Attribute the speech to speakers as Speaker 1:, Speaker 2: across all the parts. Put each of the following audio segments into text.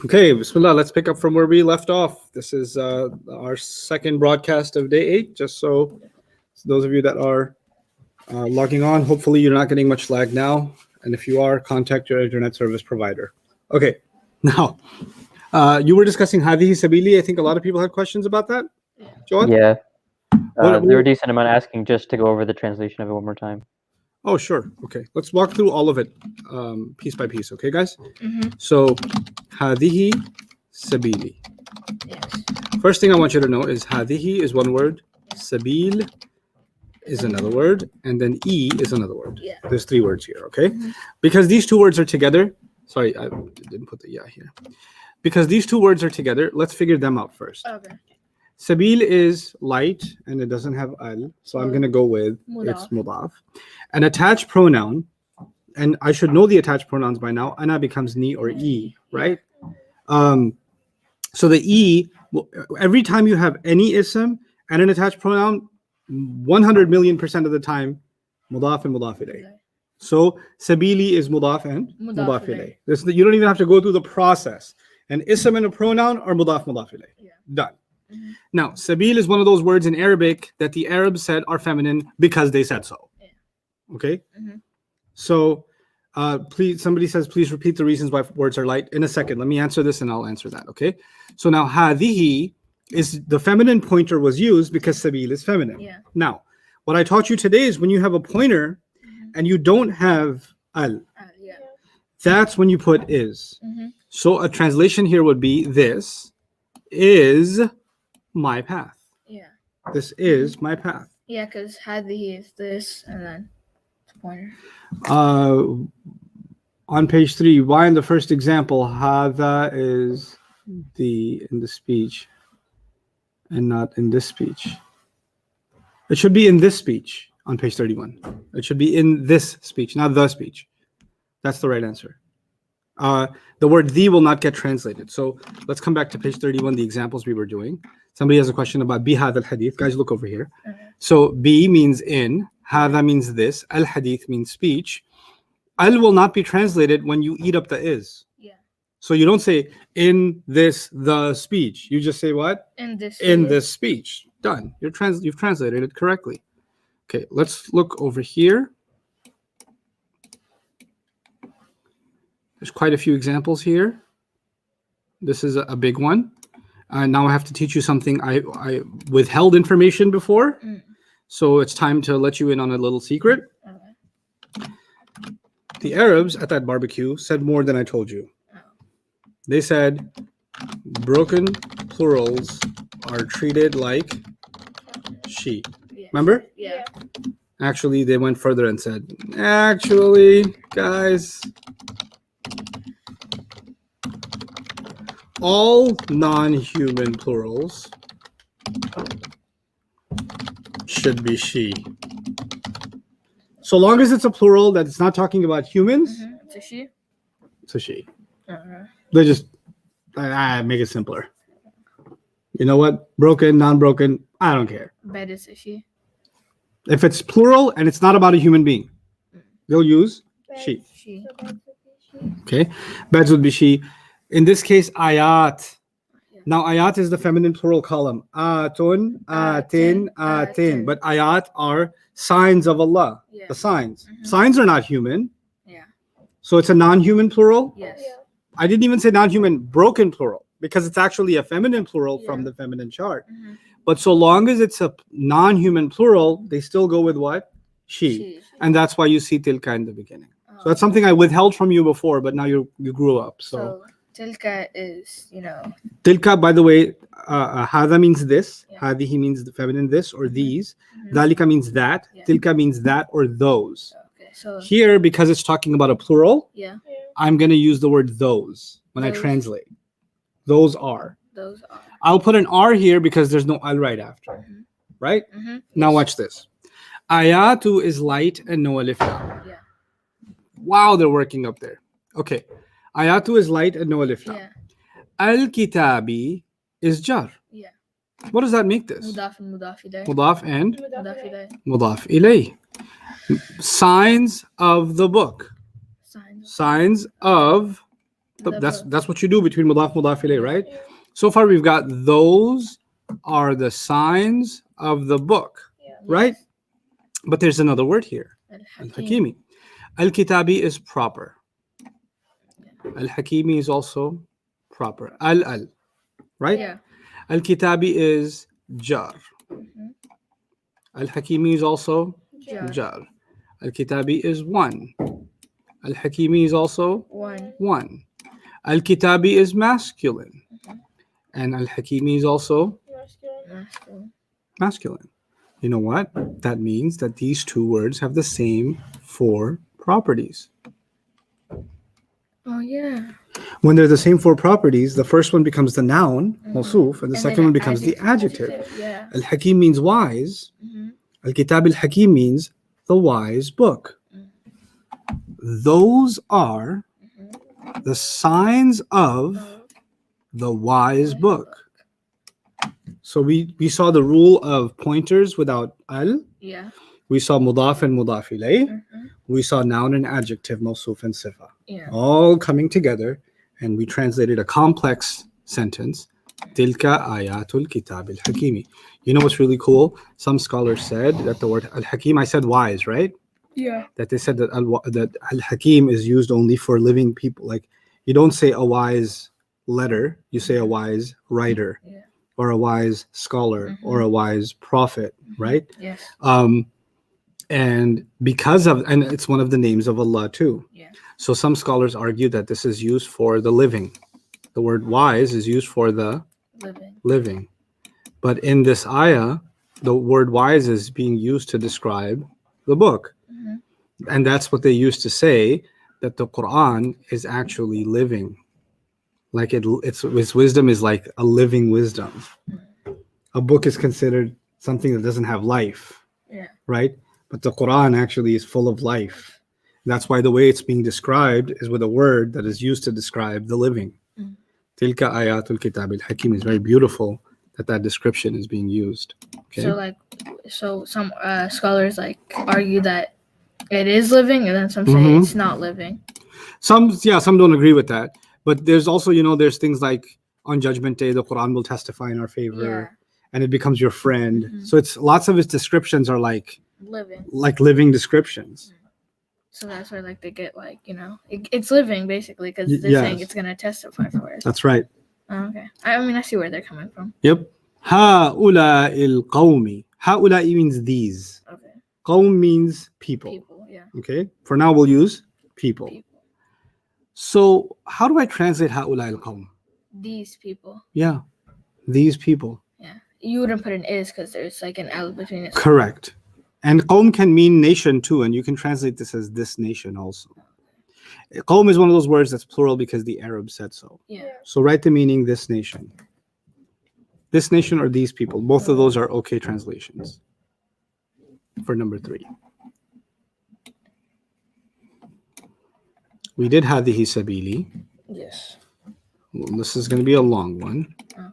Speaker 1: Okay, Bismillah, let's pick up from where we left off. This is our second broadcast of day 8. Just so those of you that are logging on, hopefully you're not getting much lag now. And if you are, contact your internet service provider. Okay, now, you were discussing Hadihi Sabili. I think a lot of people had questions about that. Jawad?
Speaker 2: Yeah.
Speaker 1: What-
Speaker 2: There were a decent amount asking just to go over the translation of it one more time.
Speaker 1: Oh, sure. Okay, let's walk through all of it piece by piece. Okay, guys?
Speaker 3: Mm-hmm.
Speaker 1: So, Hadihi Sabili.
Speaker 3: Yes.
Speaker 1: First thing I want you to know is Hadihi is one word, Sabil is another word, and then E is another word.
Speaker 3: Yeah.
Speaker 1: There's 3 words here, okay? Because these 2 words are together. Sorry, I didn't put the ya here. Because these 2 words are together, let's figure them out first.
Speaker 3: Okay.
Speaker 1: Sabil is light and it doesn't have al, so I'm going to go with it's mudaf. An attached pronoun, and I should know the attached pronouns by now, ana becomes ni or e, right? So the e, every time you have any ism and an attached pronoun, 100,000,000% of the time, mudaf and mudaf ilayh. So sabili is mudaf and mudaf ilayh. You don't even have to go through the process. An ism and a pronoun are mudaf ilayh.
Speaker 3: Yeah.
Speaker 1: Done. Now, sabil is one of those words in Arabic that the Arabs said are feminine because they said so.
Speaker 3: Yeah.
Speaker 1: Okay? So, please, somebody says, please repeat the reasons why words are light. In a second, let me answer this and I'll answer that. Okay? So now, hadihi is the feminine pointer was used because sabil is feminine.
Speaker 3: Yeah.
Speaker 1: Now, what I taught you today is when you have a pointer and you don't have al,
Speaker 3: Yeah.
Speaker 1: that's when you put is. So a translation here would be this is my path.
Speaker 3: Yeah.
Speaker 1: This is my path.
Speaker 3: Yeah, because Hadihi is this and then it's a pointer.
Speaker 1: On page 3, why in the first example, hada is in the speech and not in this speech? It should be in this speech on page 31. It should be in this speech, not the speech. That's the right answer. The word the will not get translated. So let's come back to page 31, the examples we were doing. Somebody has a question about bi hadha al-hadith. Guys, look over here. So bi means in, hadha means this, al-hadith means speech. Al will not be translated when you eat up the is.
Speaker 3: Yeah.
Speaker 1: So you don't say in this the speech. You just say what?
Speaker 3: In this.
Speaker 1: In this speech. Done. You've translated it correctly. Okay, let's look over here. There's quite a few examples here. This is a big one. Now I have to teach you something I withheld information before. So it's time to let you in on a little secret.
Speaker 3: Okay.
Speaker 1: The Arabs at that barbecue said more than I told you. They said broken plurals are treated like she.
Speaker 3: Yeah.
Speaker 1: Remember?
Speaker 3: Yeah.
Speaker 1: Actually, they went further and said, actually, guys, all non-human plurals should be she. So long as it's a plural that it's not talking about humans,
Speaker 3: It's a she.
Speaker 1: it's a she.
Speaker 3: Uh-huh.
Speaker 1: They just make it simpler. You know what? Broken, non-broken, I don't care.
Speaker 3: Bed is a she.
Speaker 1: If it's plural and it's not about a human being, they'll use she.
Speaker 3: She.
Speaker 1: Okay? Beds would be she. In this case, ayat. Now, ayat is the feminine plural column. Atun, atin, atin. But ayat are signs of Allah.
Speaker 3: Yeah.
Speaker 1: The signs. Signs are not human.
Speaker 3: Yeah.
Speaker 1: So it's a non-human plural.
Speaker 3: Yes.
Speaker 1: I didn't even say non-human broken plural because it's actually a feminine plural from the feminine chart. But so long as it's a non-human plural, they still go with what? She. And that's why you see tilka in the beginning. So that's something I withheld from you before, but now you grew up. So
Speaker 3: tilka is,
Speaker 1: tilka, by the way, hadha means this. Hadihi means the feminine this or these. Dalika means that. Tilka means that or those.
Speaker 3: Okay. So
Speaker 1: Here, because it's talking about a plural,
Speaker 3: yeah.
Speaker 1: I'm going to use the word those when I translate. Those are.
Speaker 3: Those are.
Speaker 1: I'll put an R here because there's no al right after. Right? Now watch this. Ayatu is light and no alif lam.
Speaker 3: Yeah.
Speaker 1: Wow, they're working up there. Okay. Ayatu is light and no alif lam.
Speaker 3: Yeah.
Speaker 1: Al-kitabi is jar.
Speaker 3: Yeah.
Speaker 1: What does that make this?
Speaker 3: Mudaf and mudaf ilayh.
Speaker 1: Mudaf and
Speaker 3: Mudaf ilayh.
Speaker 1: mudaf ilayh. Signs of the book.
Speaker 3: Signs
Speaker 1: signs of
Speaker 3: The
Speaker 1: that's
Speaker 3: book.
Speaker 1: that's what you do between mudaf mudaf ilayh, right? So far we've got those are the signs of the book, right?
Speaker 3: Yes.
Speaker 1: But there's another word here,
Speaker 3: Al-Hakim.
Speaker 1: al-hakimi. Al-kitabi is proper. Al-hakimi is also proper. Al, right?
Speaker 3: Yeah.
Speaker 1: Al-kitabi is jar.
Speaker 3: Mhm.
Speaker 1: Al-hakimi is also
Speaker 3: Jar.
Speaker 1: jar. Al-kitabi is one. Al-hakimi is also
Speaker 3: One.
Speaker 1: one. Al-kitabi is masculine.
Speaker 3: Mhm.
Speaker 1: And al-hakimi is also
Speaker 3: Masculine.
Speaker 1: masculine. You know what? That means that these two words have the same four properties.
Speaker 3: Oh yeah.
Speaker 1: When they're the same four properties, the first one becomes the noun, mawsuf, and the
Speaker 3: And
Speaker 1: second
Speaker 3: then
Speaker 1: one becomes the adjective.
Speaker 3: Yeah.
Speaker 1: Al-hakim means wise.
Speaker 3: Mhm.
Speaker 1: Al-kitab al-hakim means the wise book. Those are the signs of the wise book. So we saw the rule of pointers without al.
Speaker 3: Yeah.
Speaker 1: We saw mudaf and mudaf ilayh.
Speaker 3: Mhm.
Speaker 1: We saw noun and adjective, mawsuf and sifa,
Speaker 3: Yeah.
Speaker 1: all coming together, and we translated a complex sentence. Tilka ayatul kitab al-hakimi. You know what's really cool? Some scholars said that the word al-hakim, I said wise, right?
Speaker 3: Yeah.
Speaker 1: That they said that al-hakim is used only for living people. Like you don't say a wise letter, you say a wise writer,
Speaker 3: Yeah.
Speaker 1: or a wise scholar, or a wise prophet, right?
Speaker 3: Yes.
Speaker 1: And because of, and it's one of the names of Allah too.
Speaker 3: Yeah.
Speaker 1: So some scholars argue that this is used for the living. The word wise is used for the living. But in this ayah, the word wise is being used to describe the book.
Speaker 3: Mhm.
Speaker 1: And that's what they used to say, that the Quran is actually living. Like its wisdom is like a living wisdom. A book is considered something that doesn't have life.
Speaker 3: Yeah.
Speaker 1: Right? But the Quran actually is full of life. That's why the way it's being described is with a word that is used to describe the living. Tilka ayatul kitab al-hakim is very beautiful that description is being used. Okay.
Speaker 3: So some scholars like argue that it is living, and then some say it's not living.
Speaker 1: Some don't agree with that. But there's also, there's things like on Judgment Day, the Quran will testify in our favor, and it becomes your friend. So it's lots of its descriptions are like living descriptions.
Speaker 3: So that's where like they get like it's living basically because they're saying it's gonna testify for us.
Speaker 1: That's right.
Speaker 3: Oh, okay. I mean I see where they're coming from.
Speaker 1: Yep. Ha'ula'il qawmi. Ha'ula'i means these.
Speaker 3: Okay.
Speaker 1: Qawm means people.
Speaker 3: People. Yeah.
Speaker 1: Okay. For now we'll use people. So how do I translate ha'ula'il qawm?
Speaker 3: These people.
Speaker 1: Yeah. These people.
Speaker 3: Yeah. You wouldn't put an is because there's like an L between it.
Speaker 1: Correct. And qawm can mean nation too, and you can translate this as this nation also. Qawm is one of those words that's plural because the Arabs said so.
Speaker 3: Yeah.
Speaker 1: So write the meaning this nation. This nation or these people. Both of those are okay translations. For number 3. We did hadihi sabili.
Speaker 3: Yes.
Speaker 1: Well, this is going to be a long one.
Speaker 3: Okay.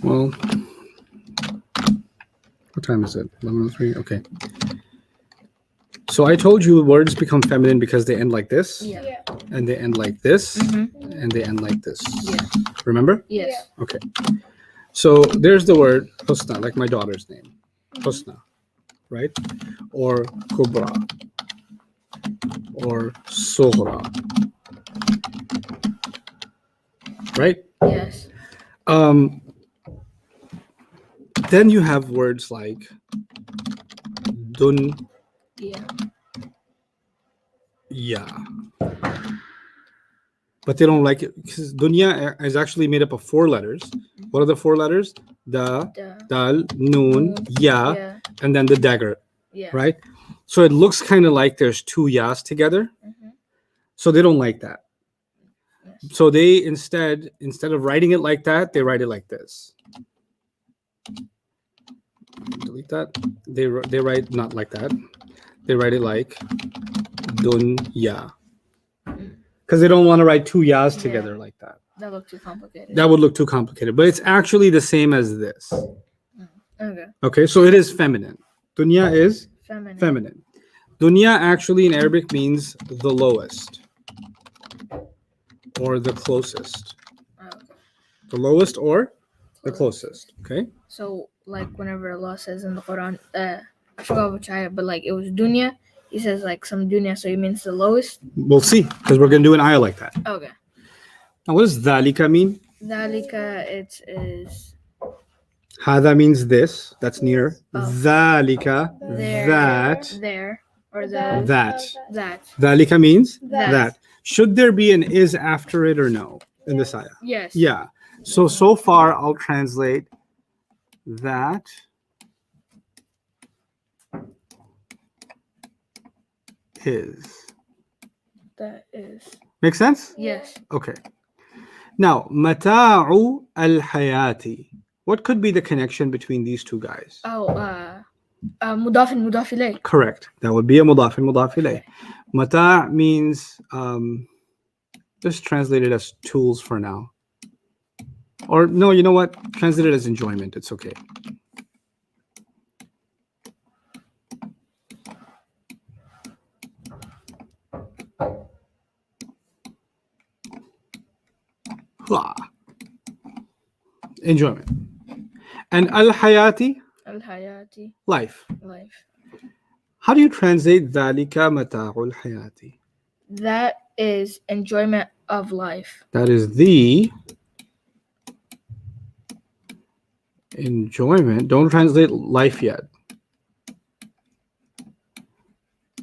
Speaker 1: Well, what time is it? 11:03. Okay. So I told you words become feminine because they end like this, and they end like this, and they end like this.
Speaker 3: Yeah.
Speaker 1: Remember?
Speaker 3: Yes.
Speaker 1: Okay. So there's the word husna, like my daughter's name, husna, right? Or kubra, or sughra, right?
Speaker 3: Yes.
Speaker 1: Then you have words like dun. Yeah. But they don't like it because dunya is actually made up of 4 letters. What are the 4 letters? Da, dal, noon, ya, and then the dagger.
Speaker 3: Yeah.
Speaker 1: Right? So it looks kind of like there's 2 yas together. So they don't like that.
Speaker 3: Yes.
Speaker 1: So they instead of writing it like that, they write it like this. Delete that. They write not like that. They write it like dunya. Because they don't want to write 2 yas together like that.
Speaker 3: That looked too complicated.
Speaker 1: That would look too complicated. But it's actually the same as this.
Speaker 3: Okay.
Speaker 1: Okay, so it is feminine. Dunya is
Speaker 3: Feminine.
Speaker 1: feminine. Dunya actually in Arabic means the lowest or the closest.
Speaker 3: Okay.
Speaker 1: The lowest or the closest. Okay.
Speaker 3: So, like, whenever Allah says in the Quran, I forgot which ayah, but like it was dunya. He says like some dunya, so he means the lowest.
Speaker 1: We'll see because we're going to do an ayah like that.
Speaker 3: Okay.
Speaker 1: Now, what does dhalika mean?
Speaker 3: Dhalika, it is
Speaker 1: Hada means this. That's near.
Speaker 3: Oh.
Speaker 1: Dhalika,
Speaker 3: there,
Speaker 1: that,
Speaker 3: there, or the
Speaker 1: that.
Speaker 3: that.
Speaker 1: Dhalika means
Speaker 3: That.
Speaker 1: that. Should there be an is after it or no in this ayah?
Speaker 3: Yes.
Speaker 1: Yeah. So far, I'll translate that is.
Speaker 3: That is.
Speaker 1: Make sense?
Speaker 3: Yes.
Speaker 1: Okay. Now, mata'u al-hayati. What could be the connection between these two guys?
Speaker 3: Oh, mudaf and mudaf ilayh.
Speaker 1: Correct. That would be a mudaf and mudaf ilayh. Mata' means, just translate it as tools for now. Or no, you know what? Translate it as enjoyment. It's okay. Hua. Enjoyment. And al-hayati,
Speaker 3: Al-hayati,
Speaker 1: life.
Speaker 3: life.
Speaker 1: How do you translate dhalika mata'ul hayati?
Speaker 3: That is enjoyment of life.
Speaker 1: That is the enjoyment. Don't translate life yet.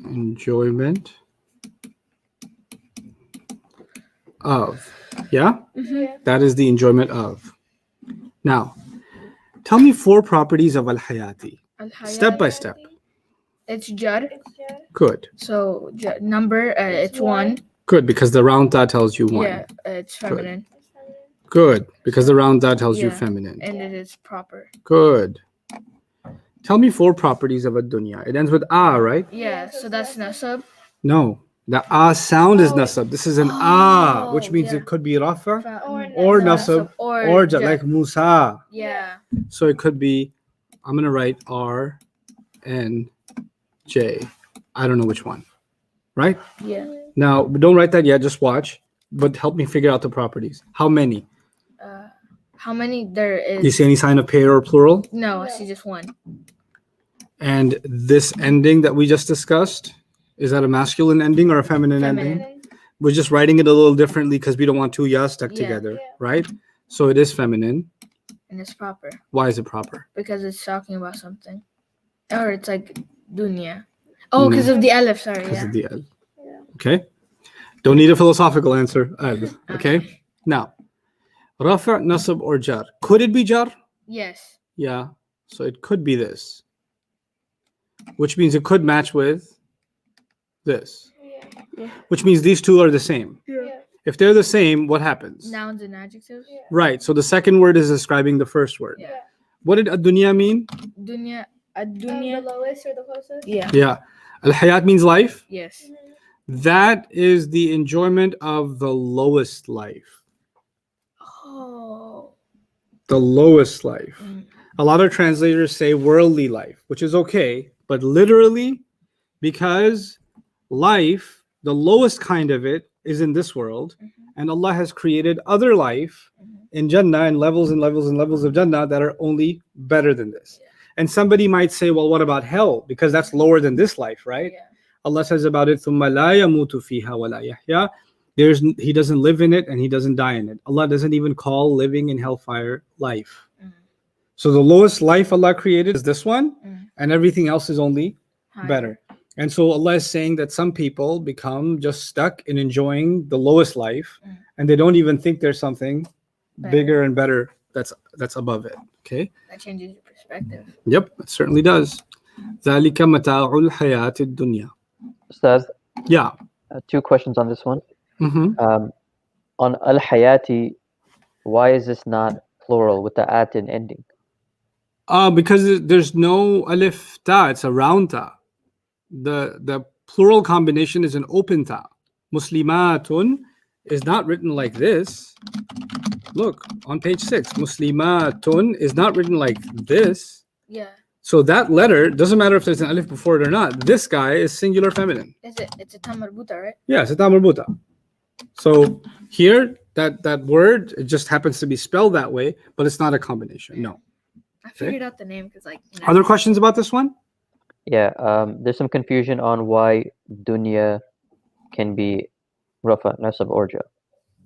Speaker 1: Enjoyment of. Yeah?
Speaker 3: Mm-hmm.
Speaker 1: That is the enjoyment of. Now, tell me 4 properties of al-hayati. Step by step.
Speaker 3: It's jar.
Speaker 1: Good.
Speaker 3: So number, it's one.
Speaker 1: Good, because the round dot tells you 1.
Speaker 3: Yeah, it's feminine.
Speaker 1: Good, because the round dot tells you
Speaker 3: Yeah.
Speaker 1: feminine.
Speaker 3: And it is proper.
Speaker 1: Good. Tell me 4 properties of a dunya. It ends with a, right?
Speaker 3: Yeah, so that's nasab.
Speaker 1: No. The a sound is nasab. This is an a, which means
Speaker 3: yeah.
Speaker 1: it could be rafa
Speaker 3: Fa-
Speaker 1: or nasab or
Speaker 3: jar.
Speaker 1: like Musa.
Speaker 3: Yeah.
Speaker 1: So it could be, I'm going to write R, N, J. I don't know which one. Right?
Speaker 3: Yeah.
Speaker 1: Now, don't write that yet. Just watch. But help me figure out the properties. How many?
Speaker 3: How many there is?
Speaker 1: You see any sign of pair or plural?
Speaker 3: No, I see just one.
Speaker 1: And this ending that we just discussed, is that a masculine ending or a feminine ending?
Speaker 3: Feminine.
Speaker 1: We're just writing it a little differently because we don't want 2 yas stuck
Speaker 3: Yeah.
Speaker 1: together, right? So it is feminine.
Speaker 3: And it's proper
Speaker 1: Why is it proper?
Speaker 3: because it's talking about something. Or it's like dunya. Oh, because of the alif, sorry.
Speaker 1: Because
Speaker 3: Yeah.
Speaker 1: of the L. Okay. Don't need a philosophical answer. Okay. Now, rafa, nasab, or jar. Could it be jar?
Speaker 3: Yes.
Speaker 1: Yeah. So it could be this, which means it could match with this, which means these two are the same. If they're the same, what happens?
Speaker 3: Nouns and adjectives.
Speaker 1: Right. So the second word is describing the first word.
Speaker 3: Yeah.
Speaker 1: What did ad-dunya mean?
Speaker 3: Dunya.
Speaker 4: The
Speaker 3: Dunya.
Speaker 4: lowest or the closest?
Speaker 3: Yeah.
Speaker 1: Yeah. Al-hayat means life.
Speaker 3: Yes.
Speaker 1: That is the enjoyment of the lowest life.
Speaker 3: Oh.
Speaker 1: The lowest life.
Speaker 3: Mm.
Speaker 1: A lot of translators say worldly life, which is okay, but literally, because life, the lowest kind of it, is in this world, and Allah has created other life in Jannah and levels and levels and levels of Jannah that are only better than this. And somebody might say, well, what about hell? Because that's lower than this life, right?
Speaker 3: Yeah.
Speaker 1: Allah says about it, ثُمَّ لَا يَمُوتُ فِيهَا وَلَا يَحْيَا. He doesn't live in it and he doesn't die in it. Allah doesn't even call living in hellfire life. So the lowest life Allah created is this one, and everything else is only
Speaker 3: Higher.
Speaker 1: better. And so Allah is saying that some people become just stuck in enjoying the lowest life, and they don't even think there's something bigger and better that's above it. Okay?
Speaker 3: That changes your perspective.
Speaker 1: Yep, it certainly does. ذَلِكَ مَتَاعُ الْحَيَاةِ الدُّنْيَا.
Speaker 2: Ustaz,
Speaker 1: Yeah.
Speaker 2: 2 questions on this one.
Speaker 1: Mm-hmm.
Speaker 2: On al-hayati, why is this not plural with the at in ending?
Speaker 1: Because there's no alif ta, it's a round ta. The plural combination is an open ta. Muslimatun is not written like this. Look on page 6. Muslimatun is not written like this.
Speaker 3: Yeah.
Speaker 1: So that letter, doesn't matter if there's an alif before it or not, this guy is singular feminine.
Speaker 3: Is it? It's a tamarbuta, right?
Speaker 1: Yeah, it's a tamarbuta. So here, that word, it just happens to be spelled that way, but it's not a combination. No.
Speaker 3: I figured out the name because like.
Speaker 1: Other questions about this one?
Speaker 2: Yeah, there's some confusion on why dunya can be rafa, nasab, or jar.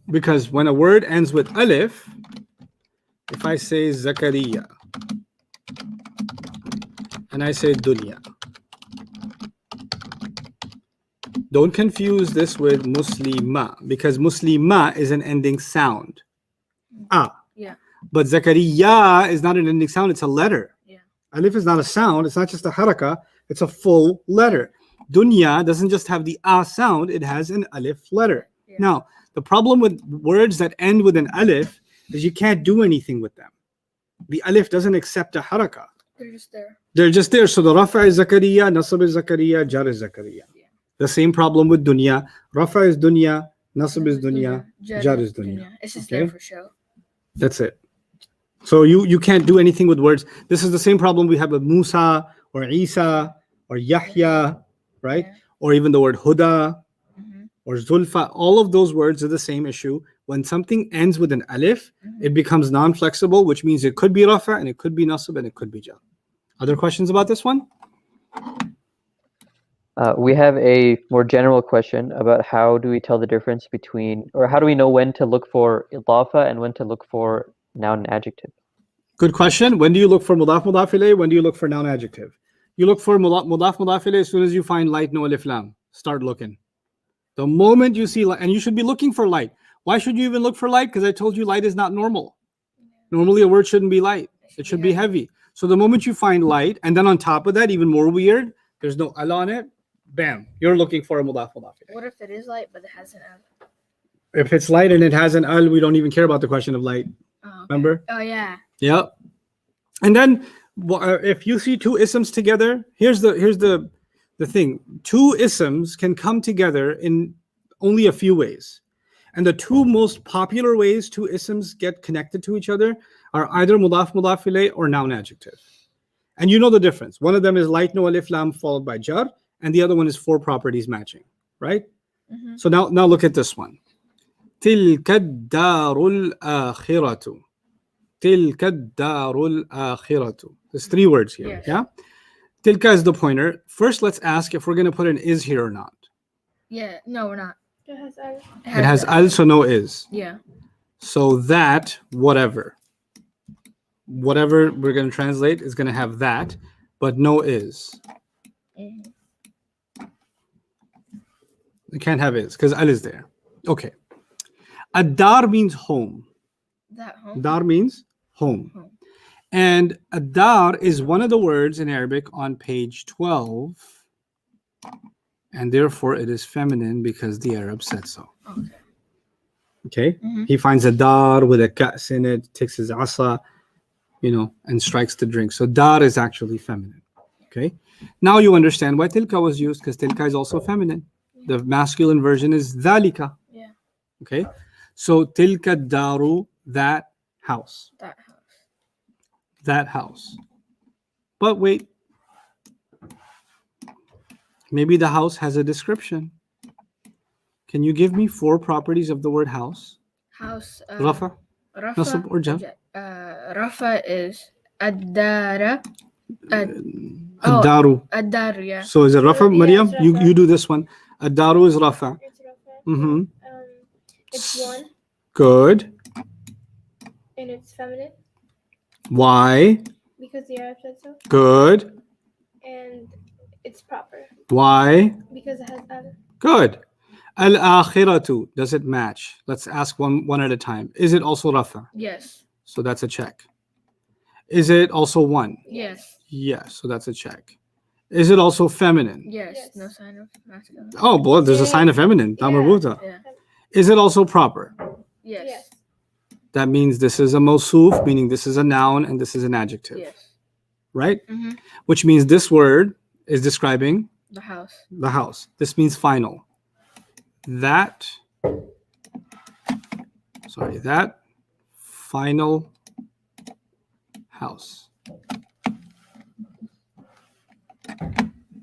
Speaker 1: Because when a word ends with alif, if I say Zakaria and I say dunya, don't confuse this with muslima, because muslima is an ending sound. Ah.
Speaker 3: Yeah.
Speaker 1: But Zakaria is not an ending sound, it's a letter.
Speaker 3: Yeah.
Speaker 1: Alif is not a sound, it's not just a haraka, it's a full letter. Dunya doesn't just have the ah sound, it has an alif letter.
Speaker 3: Yeah.
Speaker 1: Now, the problem with words that end with an alif is you can't do anything with them. The alif doesn't accept a haraka.
Speaker 3: They're just there.
Speaker 1: They're just there. So the rafa is Zakaria, nasab is Zakaria, jar is Zakaria.
Speaker 3: Yeah.
Speaker 1: The same problem with dunya. Rafa is dunya, nasab is dunya, jar is dunya.
Speaker 3: It's just
Speaker 1: Okay?
Speaker 3: there for show.
Speaker 1: That's it. So you can't do anything with words. This is the same problem we have with Musa or Isa or Yahya, right?
Speaker 3: Yeah.
Speaker 1: Or even the word Huda
Speaker 3: Mhm.
Speaker 1: or Zulfa. All of those words are the same issue. When something ends with an alif, it becomes non-flexible, which means it could be rafa and it could be nasab and it could be jar. Other questions about this one?
Speaker 2: We have a more general question about how do we tell the difference between, or how do we know when to look for idafa and when to look for noun and adjective?
Speaker 1: Good question. When do you look for mudaf mudaf ilayh? When do you look for noun adjective? You look for mudaf mudaf ilayh as soon as you find light, no alif lam. Start looking. The moment you see light, and you should be looking for light. Why should you even look for light? Because I told you light is not normal. Normally a word shouldn't be light. It should be heavy. So the moment you find light, and then on top of that, even more weird, there's no al on it, bam, you're looking for a mudaf mudaf ilayh.
Speaker 3: What if it is light but it has an al?
Speaker 1: If it's light and it has an al, we don't even care about the question of light.
Speaker 3: Oh, okay.
Speaker 1: Remember?
Speaker 3: Oh yeah.
Speaker 1: Yep. And then if you see two isms together, here's the thing. Two isms can come together in only a few ways. And the two most popular ways two isms get connected to each other are either mudaf mudaf ilayh or noun adjective. And you know the difference. One of them is light no alif lam followed by jar, and the other one is four properties matching, right?
Speaker 3: Mhm.
Speaker 1: So now look at this one. تلك الدار الآخرة. تلك الدار الآخرة. There's three words here.
Speaker 3: Yes.
Speaker 1: Yeah. Tilka is the pointer. First, let's ask if we're going to put an is here or not.
Speaker 3: Yeah. No, we're not.
Speaker 4: It has al.
Speaker 1: It has al, so no is.
Speaker 3: Yeah.
Speaker 1: So that whatever we're going to translate is going to have that, but no is.
Speaker 3: Mhm.
Speaker 1: It can't have is because al is there. Okay. Adar means home.
Speaker 3: That home.
Speaker 1: Dar means home.
Speaker 3: Home.
Speaker 1: And adar is one of the words in Arabic on page 12. And therefore it is feminine because the Arab said so.
Speaker 3: Okay.
Speaker 1: Okay?
Speaker 3: Mhm.
Speaker 1: He finds a dar with a ka's in it, takes his asa, and strikes the drink. So dar is actually feminine. Okay? Now you understand why tilka was used, because tilka is also feminine. The masculine version is dhalika.
Speaker 3: Yeah.
Speaker 1: Okay? So tilka daru, that house.
Speaker 3: That house.
Speaker 1: That house. But wait. Maybe the house has a description. Can you give me four properties of the word house?
Speaker 3: House.
Speaker 1: Rafa,
Speaker 3: Rafa.
Speaker 1: nasab, or jar?
Speaker 3: Rafa is ad-dara.
Speaker 1: Ad-daru.
Speaker 3: Ad-dar, yeah.
Speaker 1: So is it Rafa,
Speaker 4: Yeah,
Speaker 1: Maryam?
Speaker 4: it's
Speaker 1: You
Speaker 4: Rafa.
Speaker 1: you do this one. Ad-daru is Rafa.
Speaker 4: It's rafa.
Speaker 1: Mm-hmm.
Speaker 4: It's one
Speaker 1: Good.
Speaker 4: and it's feminine
Speaker 1: Why?
Speaker 4: because the Arab said so,
Speaker 1: Good.
Speaker 4: and it's proper
Speaker 1: Why?
Speaker 4: because it has al.
Speaker 1: Good. Al-akhiratu. Does it match? Let's ask one at a time. Is it also Rafa?
Speaker 3: Yes.
Speaker 1: So that's a check. Is it also one?
Speaker 3: Yes.
Speaker 1: Yes. So that's a check. Is it also feminine?
Speaker 3: Yes.
Speaker 4: Yes.
Speaker 3: No sign of masculine.
Speaker 1: Oh, boy, there's a
Speaker 4: Yeah.
Speaker 1: sign of feminine.
Speaker 4: Yeah.
Speaker 1: Tamarbuta.
Speaker 3: Yeah.
Speaker 1: Is it also proper?
Speaker 3: Yes.
Speaker 4: Yes.
Speaker 1: That means this is a mawsuf, meaning this is a noun and this is an adjective,
Speaker 3: Yes.
Speaker 1: right?
Speaker 3: Mm-hmm.
Speaker 1: Which means this word is describing
Speaker 3: The house.
Speaker 1: the house. This means final. That final house.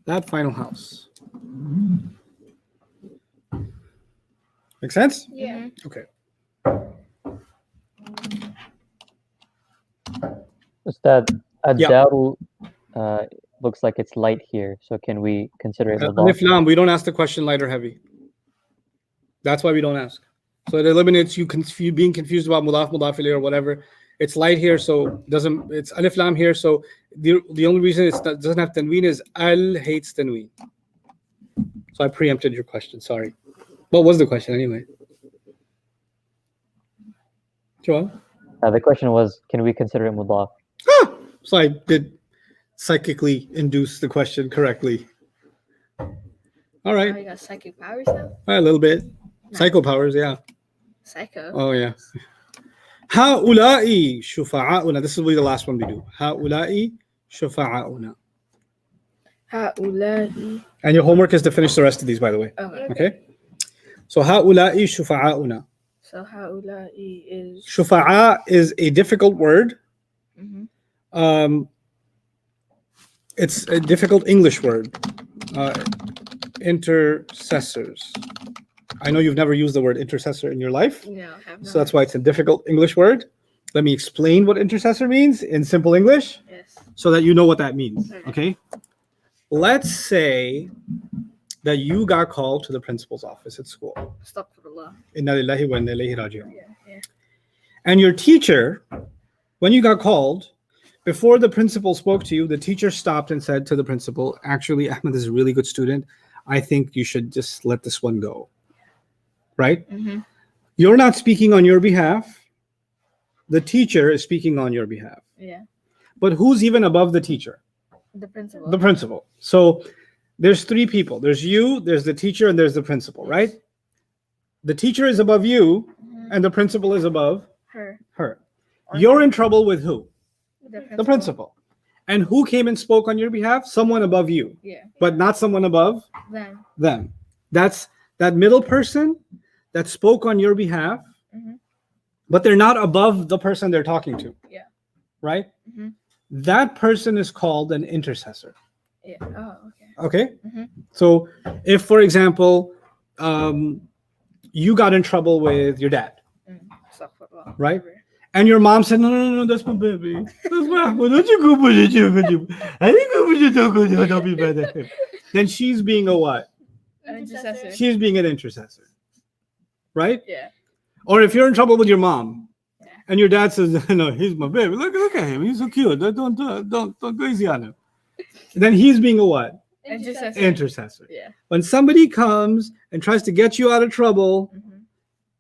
Speaker 1: That final house. Make sense?
Speaker 4: Yeah.
Speaker 1: Okay.
Speaker 2: Ustad,
Speaker 1: Yeah.
Speaker 2: ad-daru looks like it's light here, so can we consider it mudaf?
Speaker 1: Alif lam, we don't ask the question light or heavy. That's why we don't ask. So it eliminates you being confused about mudaf, mudaf ilayh or whatever. It's light here, so it's alif lam here. So the only reason it doesn't have tanween is al hates tanween. So I preempted your question. Sorry. What was the question anyway? Joel?
Speaker 2: The question was, can we consider it mudaf?
Speaker 1: So I did psychically induce the question correctly. All
Speaker 3: Oh,
Speaker 1: right.
Speaker 3: you got psychic powers now?
Speaker 1: A little bit. Psycho powers, yeah.
Speaker 3: Psycho.
Speaker 1: Oh, yeah. هؤلاء شفعاؤنا. This will be the last one we do. هؤلاء شفعاؤنا.
Speaker 3: هؤلاء.
Speaker 1: And your homework is to finish the rest of these, by the way.
Speaker 3: Okay.
Speaker 1: Okay? So هؤلاء شفعاؤنا.
Speaker 3: So هؤلاء is.
Speaker 1: Shufa'a is a difficult word.
Speaker 3: Mhm.
Speaker 1: It's a difficult English word. Intercessors. I know you've never used the word intercessor in your life,
Speaker 3: No, I have not.
Speaker 1: so that's why it's a difficult English word. Let me explain what intercessor means in simple English
Speaker 3: Yes.
Speaker 1: so that you know what that means.
Speaker 3: Okay.
Speaker 1: Okay? Let's say that you got called to the principal's office at school.
Speaker 3: Astaghfirullah.
Speaker 1: Inna lillahi wa inna ilayhi raji'un.
Speaker 3: Yeah.
Speaker 1: And your teacher, when you got called, before the principal spoke to you, the teacher stopped and said to the principal, actually, Ahmed is a really good student. I think you should just let this one go. Right?
Speaker 3: Mm-hmm.
Speaker 1: You're not speaking on your behalf. The teacher is speaking on your behalf.
Speaker 3: Yeah.
Speaker 1: But who's even above the teacher?
Speaker 3: The principal.
Speaker 1: The principal. So there's three people. There's you, there's the teacher, and there's the principal, right? The teacher is above you, and the principal is above
Speaker 3: Her.
Speaker 1: her.
Speaker 3: Or
Speaker 1: You're
Speaker 3: her.
Speaker 1: in trouble with who? The principal. And who came and spoke on your behalf? Someone above you,
Speaker 3: Yeah.
Speaker 1: but not someone above
Speaker 3: Then.
Speaker 1: them. That's that middle person that spoke on your behalf,
Speaker 3: Mhm.
Speaker 1: but they're not above the person they're talking to.
Speaker 3: Yeah.
Speaker 1: Right?
Speaker 3: Mhm.
Speaker 1: That person is called an intercessor.
Speaker 3: Yeah. Oh, okay.
Speaker 1: Okay?
Speaker 3: Mhm.
Speaker 1: So if, for example, you got in trouble with your dad,
Speaker 3: Astaghfirullah.
Speaker 1: Right?
Speaker 3: Whatever.
Speaker 1: and your mom said, no, that's my baby. That's my Ahmed. Don't you go put it. I think go put it. Don't be bad at him. Then she's being a what?
Speaker 3: An intercessor.
Speaker 1: She's being an intercessor. Right?
Speaker 3: Yeah.
Speaker 1: Or if you're in trouble with your mom,
Speaker 3: Yeah.
Speaker 1: and your dad says, no, he's my baby. Look at him. He's so cute. Don't go easy on him. Then he's being a what?
Speaker 3: Intercessor.
Speaker 1: Intercessor.
Speaker 3: Yeah.
Speaker 1: When somebody comes and tries to get you out of trouble,
Speaker 3: Mhm.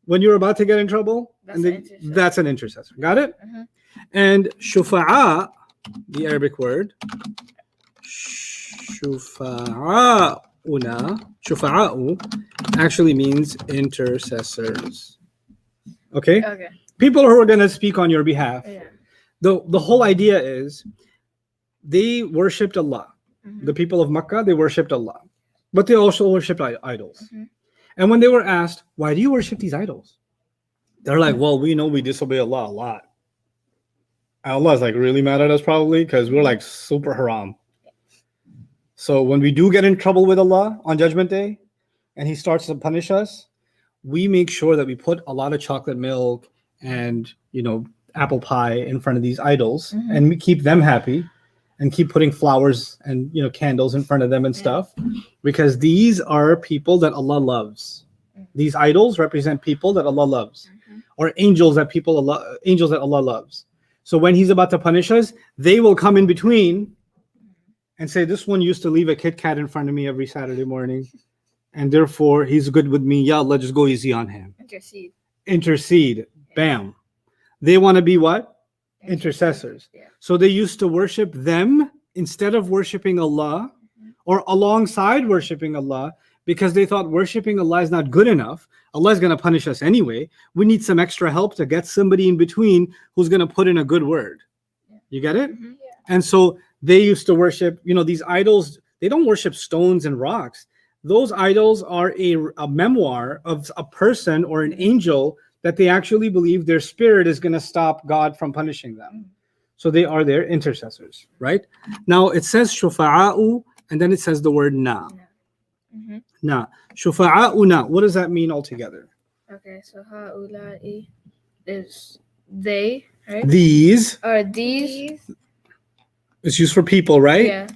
Speaker 1: when you're about to get in trouble,
Speaker 3: That's
Speaker 1: and
Speaker 3: an
Speaker 1: they-
Speaker 3: intercessor.
Speaker 1: that's an intercessor. Got it?
Speaker 3: Mhm.
Speaker 1: And shufa'a, the Arabic word, shufa'u actually means intercessors. Okay?
Speaker 3: Okay.
Speaker 1: People who are going to speak on your behalf.
Speaker 3: Yeah.
Speaker 1: The whole idea is they worshipped Allah.
Speaker 3: Mhm.
Speaker 1: The people of Makkah, they worshipped Allah. But they also worshipped idols.
Speaker 3: Mhm.
Speaker 1: And when they were asked, why do you worship these idols? They're like, well, we know we disobey Allah a lot. Allah's like really mad at us probably because we're like super haram. So when we do get in trouble with Allah on Judgment Day and he starts to punish us, we make sure that we put a lot of chocolate milk and, apple pie in front of these idols
Speaker 3: Mhm.
Speaker 1: and we keep them happy and keep putting flowers and, candles in front of them and
Speaker 3: Yeah.
Speaker 1: stuff because these are people that Allah loves. These idols represent people that Allah loves
Speaker 3: Mhm.
Speaker 1: or angels that Allah loves. So when he's about to punish us, they will come in between and say, this one used to leave a Kit Kat in front of me every Saturday morning, and therefore he's good with me. Ya Allah, just go easy on him.
Speaker 3: Intercede.
Speaker 1: Intercede. Bam. They want to be what? Intercessors.
Speaker 3: Yeah.
Speaker 1: So they used to worship them instead of worshiping Allah or alongside worshiping Allah because they thought worshiping Allah is not good enough. Allah is going to punish us anyway. We need some extra help to get somebody in between who's going to put in a good word. You get it?
Speaker 3: Mhm.
Speaker 1: And so they used to worship, these idols. They don't worship stones and rocks. Those idols are a memoir of a person or an angel that they actually believe their spirit is going to stop God from punishing them. So they are their intercessors, right? Now it says shufa'a'u and then it says the word na.
Speaker 3: Mm-hmm.
Speaker 1: Na. Shufa'a'una. What does that mean altogether?
Speaker 3: Okay, so ha'ula'i is they, right?
Speaker 1: These.
Speaker 3: Or these.
Speaker 1: It's used for people, right?
Speaker 3: Yeah.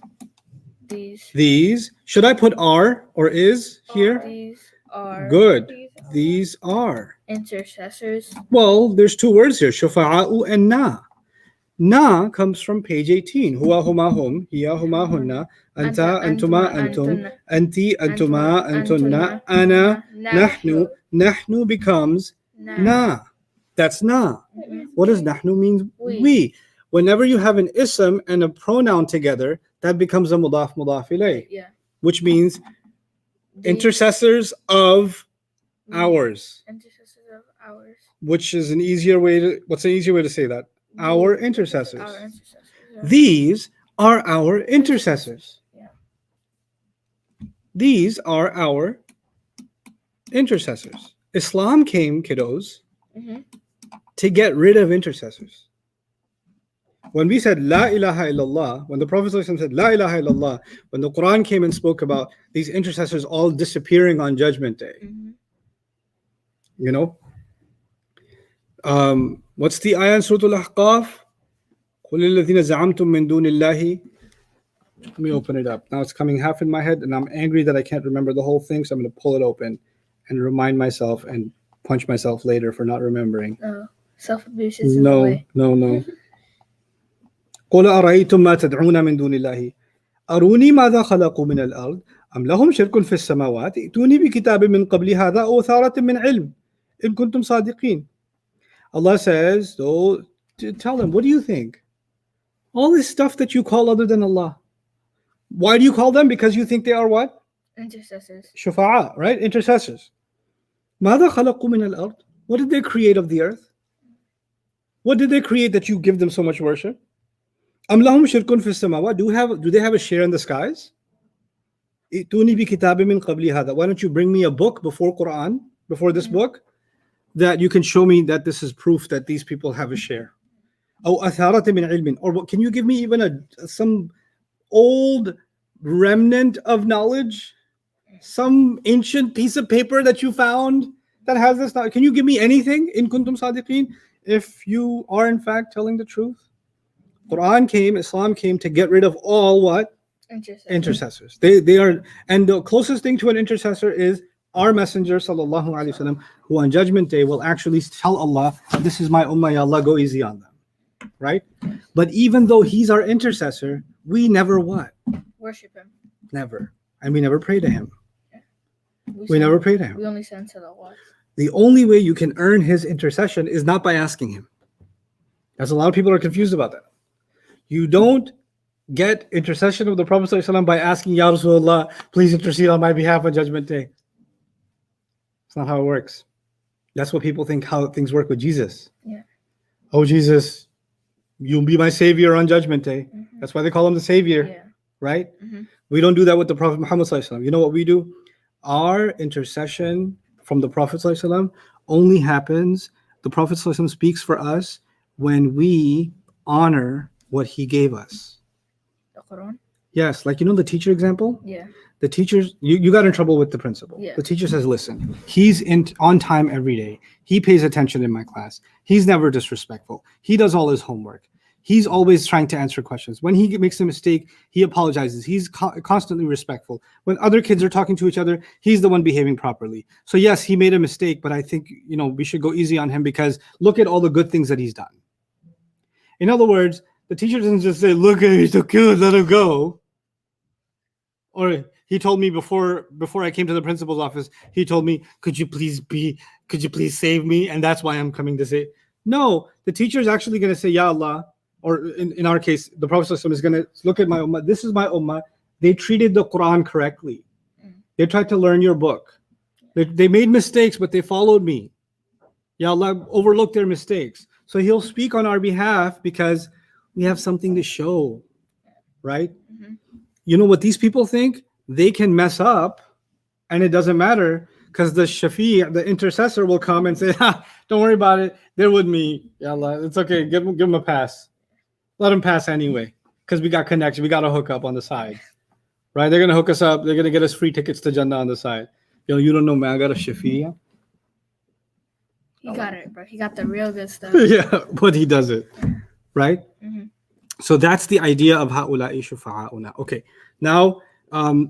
Speaker 3: These.
Speaker 1: These. Should I put are or is here?
Speaker 3: These are
Speaker 1: Good. These are.
Speaker 3: intercessors.
Speaker 1: Well, there's two words here, shufa'a'u and na. Na comes from page 18. Huwa huma hum, hiya huma hunna, anta antuma antum, anti antuma antunna, ana nahnu. Nahnu becomes na. That's na. What does nahnu mean? We. Whenever you have an ism and a pronoun together, that becomes a mudaf ilayh,
Speaker 3: Yeah.
Speaker 1: which means intercessors of ours.
Speaker 3: Intercessors of ours.
Speaker 1: Which is an easier way to, what's an easier way to say that? Our intercessors.
Speaker 3: Our intercessors. Yeah.
Speaker 1: These are our intercessors.
Speaker 3: Yeah.
Speaker 1: These are our intercessors. Islam came, kiddos,
Speaker 3: Mm-hmm.
Speaker 1: to get rid of intercessors. When we said La ilaha illallah, when the Prophet ﷺ said La ilaha illallah, when the Quran came and spoke about these intercessors all disappearing on Judgment Day,
Speaker 3: Mm-hmm.
Speaker 1: you know, what's the ayah in Surah Al-Ahqaf? قُلِ الَّذِينَ زَعَمْتُم مِّن دُونِ اللَّهِ. Let me open it up. Now it's coming half in my head, and I'm angry that I can't remember the whole thing, so I'm going to pull it open and remind myself and punch myself later for not remembering.
Speaker 3: Oh, self-abuse is in the way.
Speaker 1: No. قُلْ أَرَأَيْتُم مَّا تَدْعُونَ مِن دُونِ اللَّهِ أَرُونِي مَاذَا خَلَقُوا مِنَ الْأَرْضِ أَمْ لَهُمْ شِرْكٌ فِي السَّمَاوَاتِ ائْتُونِي بِكِتَابٍ مِّن قَبْلِ هَذَا أَوْ أَثَارَةٍ مِّنْ عِلْمٍ إِن كُنتُمْ صَادِقِينَ. Allah says, so tell them, what do you think? All this stuff that you call other than Allah. Why do you call them? Because you think they are what?
Speaker 3: Intercessors.
Speaker 1: Shufa'a, right? Intercessors. مَاذَا خَلَقُوا مِنَ الْأَرْضِ. What did they create of the earth? What did they create that you give them so much worship? أَمْ لَهُمْ شِرْكٌ فِي السَّمَاوَاتِ. Do they have a share in the skies? ائْتُونِي بِكِتَابٍ مِّن قَبْلِ هَذَا. Why don't you bring me a book before Quran, before this book, that you can show me that this is proof that these people have a share? أَوْ أَثَارَةٍ مِّنْ عِلْمٍ. Or can you give me even some old remnant of knowledge? Some ancient piece of paper that you found that has this knowledge? Can you give me anything? In kuntum sadiqeen, if you are in fact telling the truth. Quran came, Islam came to get rid of all what? Intercessors. They are, and the closest thing to an intercessor is our messenger sallallahu alaihi wasallam, who on Judgment Day will actually tell Allah, this is my ummah, ya Allah, go easy on them, right? But even though he's our intercessor, we never what?
Speaker 3: Worship him.
Speaker 1: Never. And we never pray to him. We
Speaker 3: send-
Speaker 1: never pray to him.
Speaker 3: We only send to the Allah.
Speaker 1: The only way you can earn his intercession is not by asking him. As a lot of people are confused about that. You don't get intercession of the Prophet ﷺ by asking, Ya Rasulullah, please intercede on my behalf on Judgment Day. It's not how it works. That's what people think how things work with Jesus.
Speaker 3: Yeah.
Speaker 1: Oh, Jesus, you'll be my savior on Judgment Day.
Speaker 3: Mm-hmm.
Speaker 1: That's why they call him the savior,
Speaker 3: Yeah.
Speaker 1: right?
Speaker 3: Mm-hmm.
Speaker 1: We don't do that with the Prophet Muhammad ﷺ. You know what we do? Our intercession from the Prophet ﷺ only happens, the Prophet ﷺ speaks for us when we honor what he gave us.
Speaker 3: The Quran.
Speaker 1: Yes, like you know the teacher example?
Speaker 3: Yeah.
Speaker 1: The teachers, you got in trouble with the principal.
Speaker 3: Yeah.
Speaker 1: The teacher says, listen, he's on time every day. He pays attention in my class. He's never disrespectful. He does all his homework. He's always trying to answer questions. When he makes a mistake, he apologizes. He's constantly respectful. When other kids are talking to each other, he's the one behaving properly. So yes, he made a mistake, but I think, we should go easy on him because look at all the good things that he's done. In other words, the teacher doesn't just say, look, he's so cute, let him go. Or he told me before I came to the principal's office, he told me, could you please save me? And that's why I'm coming to say, no, the teacher is actually going to say, Ya Allah, or in our case, the Prophet ﷺ is going to look at my ummah. This is my ummah. They treated the Quran correctly. They tried to learn your book. They made mistakes, but they followed me. Ya Allah overlooked their mistakes. So he'll speak on our behalf because we have something to show, right?
Speaker 3: Mm-hmm.
Speaker 1: You know what these people think? They can mess up and it doesn't matter because the shafi', the intercessor, will come and say, don't worry about it. They're with me. Ya Allah, it's okay. Give them a pass. Let them pass anyway because we got connection. We got a hookup on the side, right? They're gonna hook us up. They're gonna get us free tickets to Jannah on the side. You don't know, man. I got a Shafiya.
Speaker 3: He got it, bro. He got the real good stuff.
Speaker 1: Yeah, but he does it, right?
Speaker 3: Mhm.
Speaker 1: So that's the idea of ha'ula'i shufa'a'una. Okay, now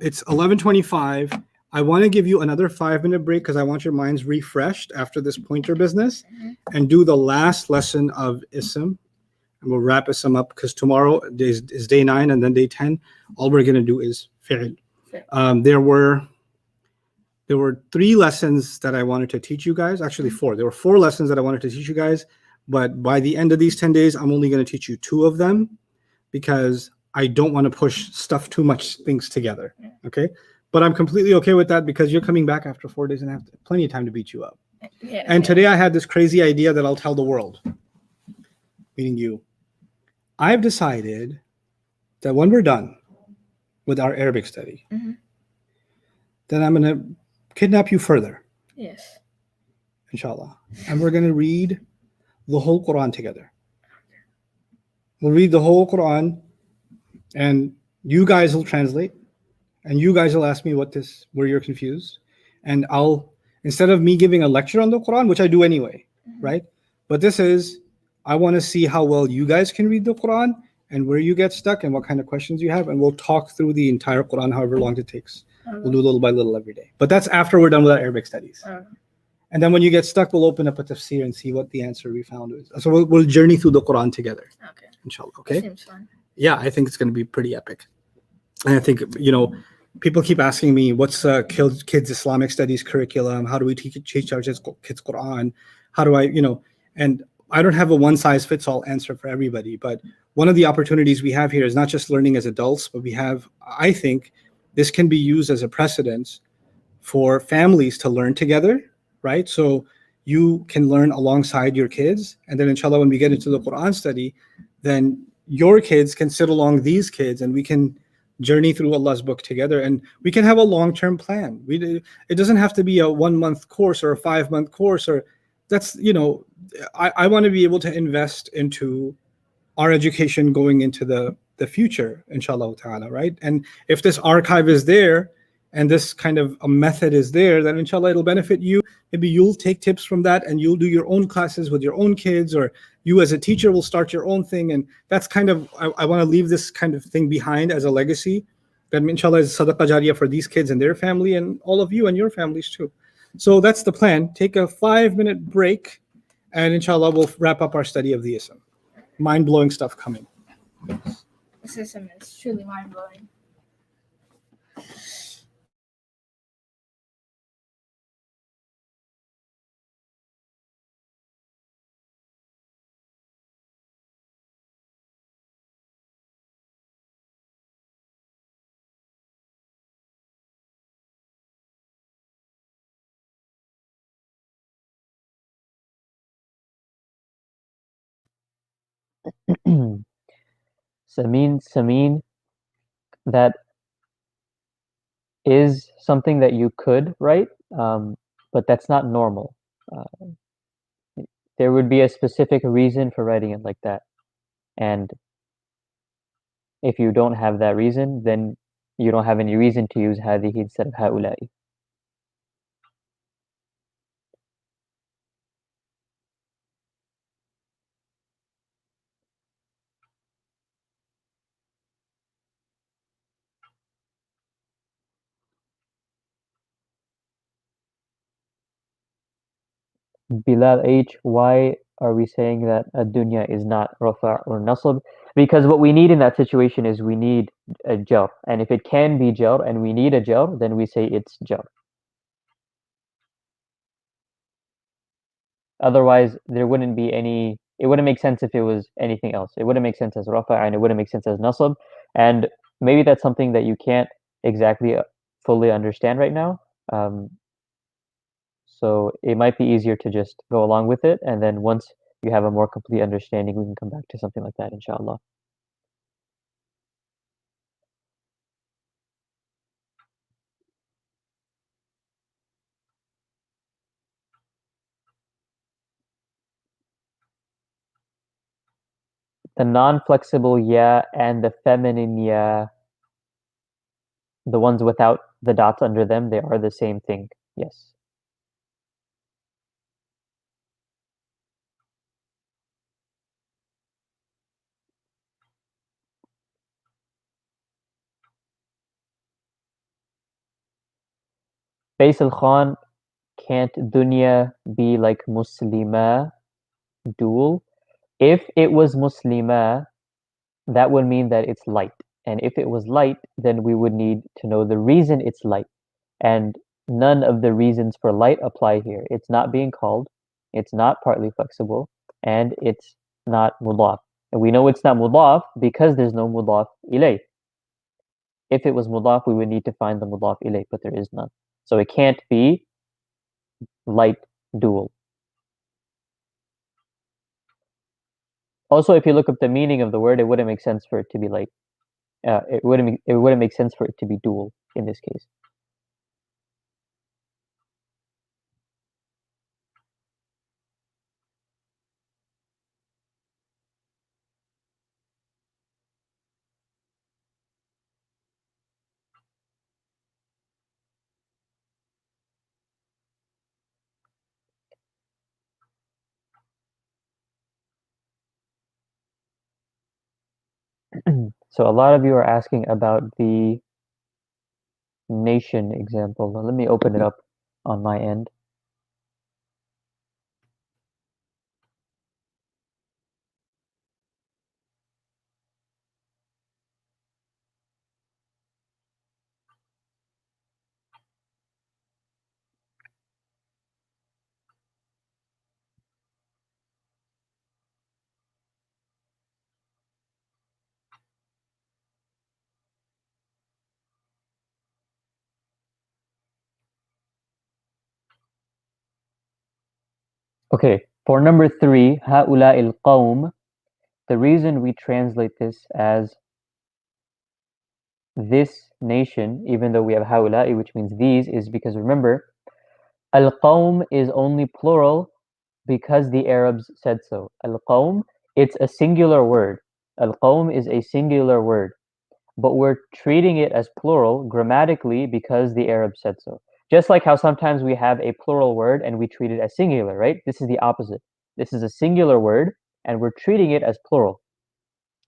Speaker 1: it's 11:25. I want to give you another 5-minute break because I want your minds refreshed after this pointer business, and do the last lesson of ism. And we'll wrap ism up because tomorrow is day 9 and then day 10. All we're going to do is fi'l. There were 3 lessons that I wanted to teach you guys. Actually, 4. There were 4 lessons that I wanted to teach you guys. But by the end of these 10 days, I'm only going to teach you 2 of them because I don't want to push stuff too much things together. Okay. But I'm completely okay with that because you're coming back after 4 days and I have plenty of time to beat you up.
Speaker 3: Yeah,
Speaker 1: And today I had this crazy idea that I'll tell the world, meaning you. I've decided that when we're done with our Arabic study, then I'm going to kidnap you further,
Speaker 3: Yes.
Speaker 1: inshallah. And we're going to read the whole Quran together. We'll read the whole Quran and you guys will translate and you guys will ask me where you're confused. And instead of me giving a lecture on the Quran, which I do anyway, right? But I want to see how well you guys can read the Quran and where you get stuck and what kind of questions you have. And we'll talk through the entire Quran, however long it takes. We'll do little by little every day. But that's after we're done with our Arabic studies. And then when you get stuck, we'll open up a tafsir and see what the answer we found is. So we'll journey through the Quran together. Okay. Inshallah. Okay.
Speaker 3: That seems fun.
Speaker 1: Yeah, I think it's going to be pretty epic. And I think, people keep asking me, what's kids' Islamic studies curriculum? How do we teach our kids Quran? How do and I don't have a one-size-fits-all answer for everybody, but one of the opportunities we have here is not just learning as adults, but I think this can be used as a precedent for families to learn together, right? So you can learn alongside your kids, and then inshallah, when we get into the Quran study, then your kids can sit along these kids and we can journey through Allah's book together, and we can have a long-term plan. It doesn't have to be a 1-month course or a 5-month course, or that's, I want to be able to invest into our education going into the future, inshallah ta'ala, right? And if this archive is there and this kind of a method is there, then inshallah it'll benefit you. Maybe you'll take tips from that and you'll do your own classes with your own kids, or you as a teacher will start your own thing. And that's kind of, I want to leave this kind of thing behind as a legacy that inshallah is sadaqah jariyah for these kids and their family and all of you and your families too. So that's the plan. Take a 5-minute break and inshallah we'll wrap up our study of the ism. Mind-blowing stuff coming.
Speaker 3: This system is truly mind-blowing.
Speaker 2: Samin, that is something that you could write, but that's not normal. There would be a specific reason for writing it like that. And if you don't have that reason, then you don't have any reason to use هذه instead of هؤلاء. Bilal H, why are we saying that ad-dunya is not rafa' or nasab? Because what we need in that situation is we need a jar. And if it can be jar and we need a jar, then we say it's jar. Otherwise, there wouldn't be any, it wouldn't make sense if it was anything else. It wouldn't make sense as rafa' and it wouldn't make sense as nasab. And maybe that's something that you can't exactly fully understand right now. So it might be easier to just go along with it, and then once you have a more complete understanding, we can come back to something like that, inshallah. The non-flexible ya and the feminine ya, The ones without the dots under them, they are the same thing. Yes. Faisal Khan, can't dunya be like muslima, dual? If it was muslima, that would mean that it's light. And if it was light, then we would need to know the reason it's light. And none of the reasons for light apply here. It's not being called, it's not partly flexible, and it's not mudaf. And we know it's not mudaf because there's no mudaf ilay. If it was mudaf, we would need to find the mudaf ilay, but there is none. So it can't be light dual. Also, if you look up the meaning of the word, it wouldn't make sense for it to be light. It wouldn't make sense for it to be dual in this case. So a lot of you are asking about the nation example. Now, let me open it up on my end. Okay, for number 3, هؤلاء القوم, the reason we translate this as this nation, even though we have هؤلاء, which means these, is because remember, al-qawm is only plural because the Arabs said so. Al-qawm, it's a singular word. Al-qawm is a singular word, but we're treating it as plural grammatically because the Arabs said so. Just like how sometimes we have a plural word and we treat it as singular, right? This is the opposite. This is a singular word and we're treating it as plural.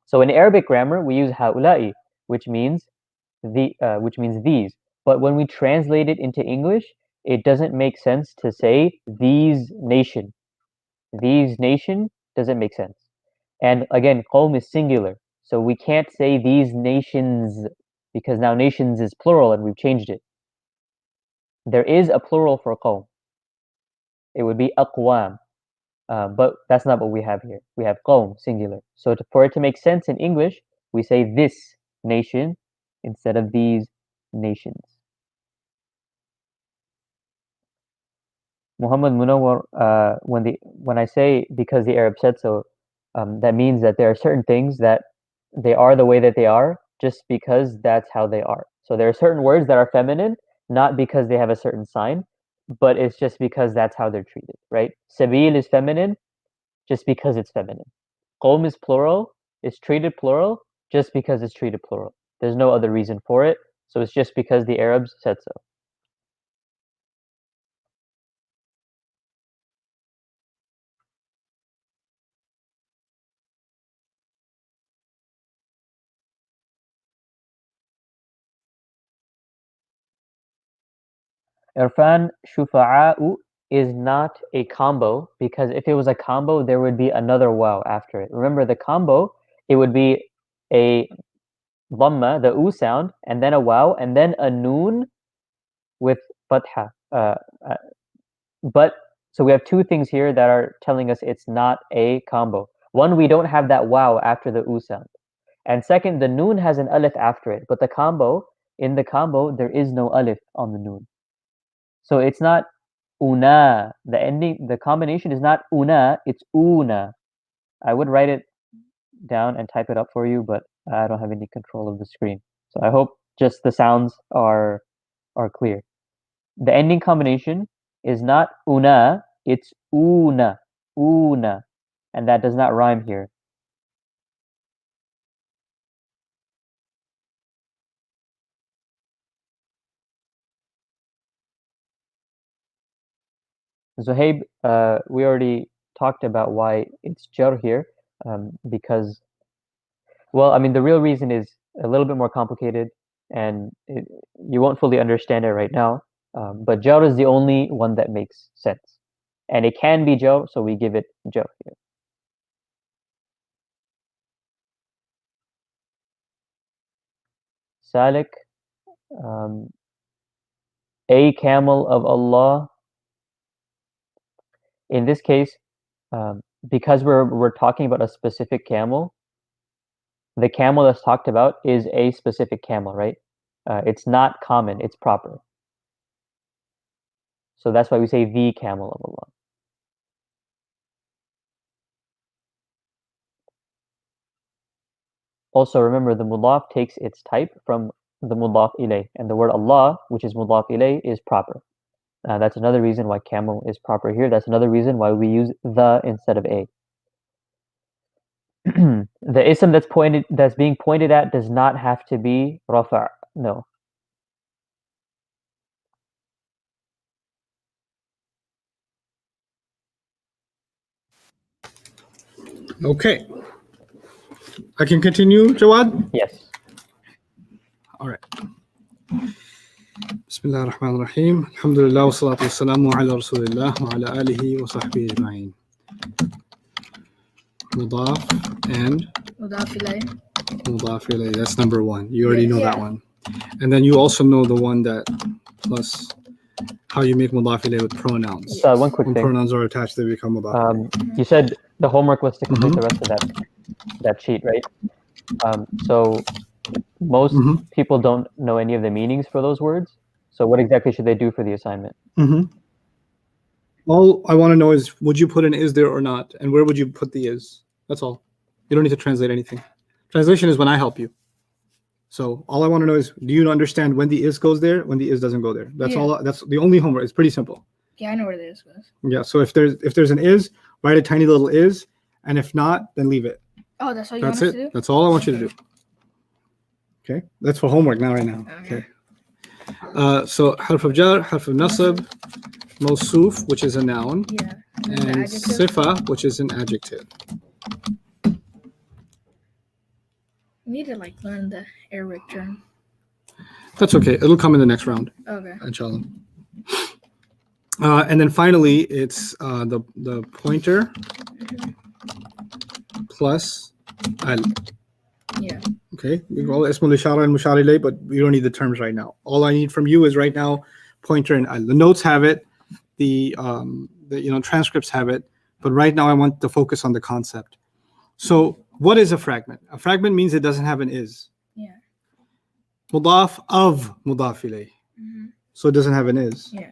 Speaker 2: So in Arabic grammar, we use haula'i, which means these. But when we translate it into English, it doesn't make sense to say these nation. These nation doesn't make sense. And again, qawm is singular. So we can't say these nations because now nations is plural and we've changed it. There is a plural for qawm. It would be aqwam. But that's not what we have here. We have qawm, singular. So for it to make sense in English, we say this nation instead of these nations. Muhammad Munawwar, when I say because the Arab said so, that means that there are certain things that they are the way that they are just because that's how they are. So there are certain words that are feminine, not because they have a certain sign, but it's just because that's how they're treated, right? Sabil is feminine just because it's feminine. Qawm is plural, it's treated plural just because it's treated plural. There's no other reason for it, so it's just because the Arabs said so. Irfan, shufa'a'u is not a combo because if it was a combo, there would be another waw after it. Remember the combo, it would be a dhamma, the u sound, and then a waw, and then a noon with fatha. But so we have two things here that are telling us it's not a combo. One, we don't have that waw after the u sound. And second, the noon has an alif after it, but in the combo, there is no alif on the noon. So it's not una. The combination is not una, it's una. I would write it down and type it up for you, but I don't have any control of the screen. So I hope just the sounds are clear. The ending combination is not una, it's una, una, and that does not rhyme here. Zuhaib, we already talked about why it's jar here, because, well, I mean, the real reason is a little bit more complicated, and you won't fully understand it right now. But jar is the only one that makes sense, and it can be jar, so we give it jar here. Salik, a camel of Allah. In this case, because we're talking about a specific camel, the camel that's talked about is a specific camel, right? It's not common, it's proper. So that's why we say the camel of Allah. Also, remember, the mudaf takes its type from the mudaf ilay, and the word Allah, which is mudaf ilay, is proper. That's another reason why camel is proper here. That's another reason why we use the instead of a. The ism that's being pointed at does not have to be rafa'. No.
Speaker 1: Okay. I can continue, Jawad?
Speaker 2: Yes.
Speaker 1: All right. Bismillah ar-Rahman ar-Rahim. Alhamdulillah wa salatu wa salamu ala Rasulillah wa ala alihi wa sahbihi ajma'in. Mudaf and
Speaker 3: Mudaf ilayh.
Speaker 1: mudaf ilayh. That's number one. You already know that
Speaker 4: Yeah.
Speaker 1: one. And then you also know the one that plus how you make mudaf ilayh with pronouns.
Speaker 2: One quick
Speaker 1: When
Speaker 2: thing.
Speaker 1: pronouns are attached, they become mudaf ilayh.
Speaker 2: You said the homework was to complete the rest of that sheet, right? So most people don't know any of the meanings for those words. So what exactly should they do for the assignment?
Speaker 1: All I want to know is, would you put an is there or not? And where would you put the is? That's all. You don't need to translate anything. Translation is when I help you. So all I want to know is, do you understand when the is goes there, when the is doesn't go there? That's
Speaker 3: Yeah.
Speaker 1: all. That's the only homework. It's pretty simple.
Speaker 3: Yeah, I know where this goes.
Speaker 1: Yeah. So if there's an is, write a tiny little is, and if not, then leave it.
Speaker 3: Oh, that's all you
Speaker 1: That's
Speaker 3: want us
Speaker 1: it.
Speaker 3: to do?
Speaker 1: That's all I want you to do. Okay. That's for homework now. Right now.
Speaker 3: Okay.
Speaker 1: So harf of jar, harf of nasab, mawsuf, which is a noun,
Speaker 3: Yeah. And the
Speaker 1: and
Speaker 3: adjective.
Speaker 1: sifa, which is an adjective.
Speaker 3: We need to like learn the Arabic term.
Speaker 1: That's okay. It'll come in the next round,
Speaker 3: Okay.
Speaker 1: inshallah. And then finally, it's the pointer plus al.
Speaker 3: Yeah.
Speaker 1: Okay, we call it ismul ishara and mushar ilayh, but we don't need the terms right now. All I need from you is right now pointer and al. The notes have it, the transcripts have it, but right now I want to focus on the concept. So what is a fragment? A fragment means it doesn't have an is.
Speaker 3: Yeah.
Speaker 1: Mudaf of mudaf ilayh. So it doesn't have an is.
Speaker 3: Yeah.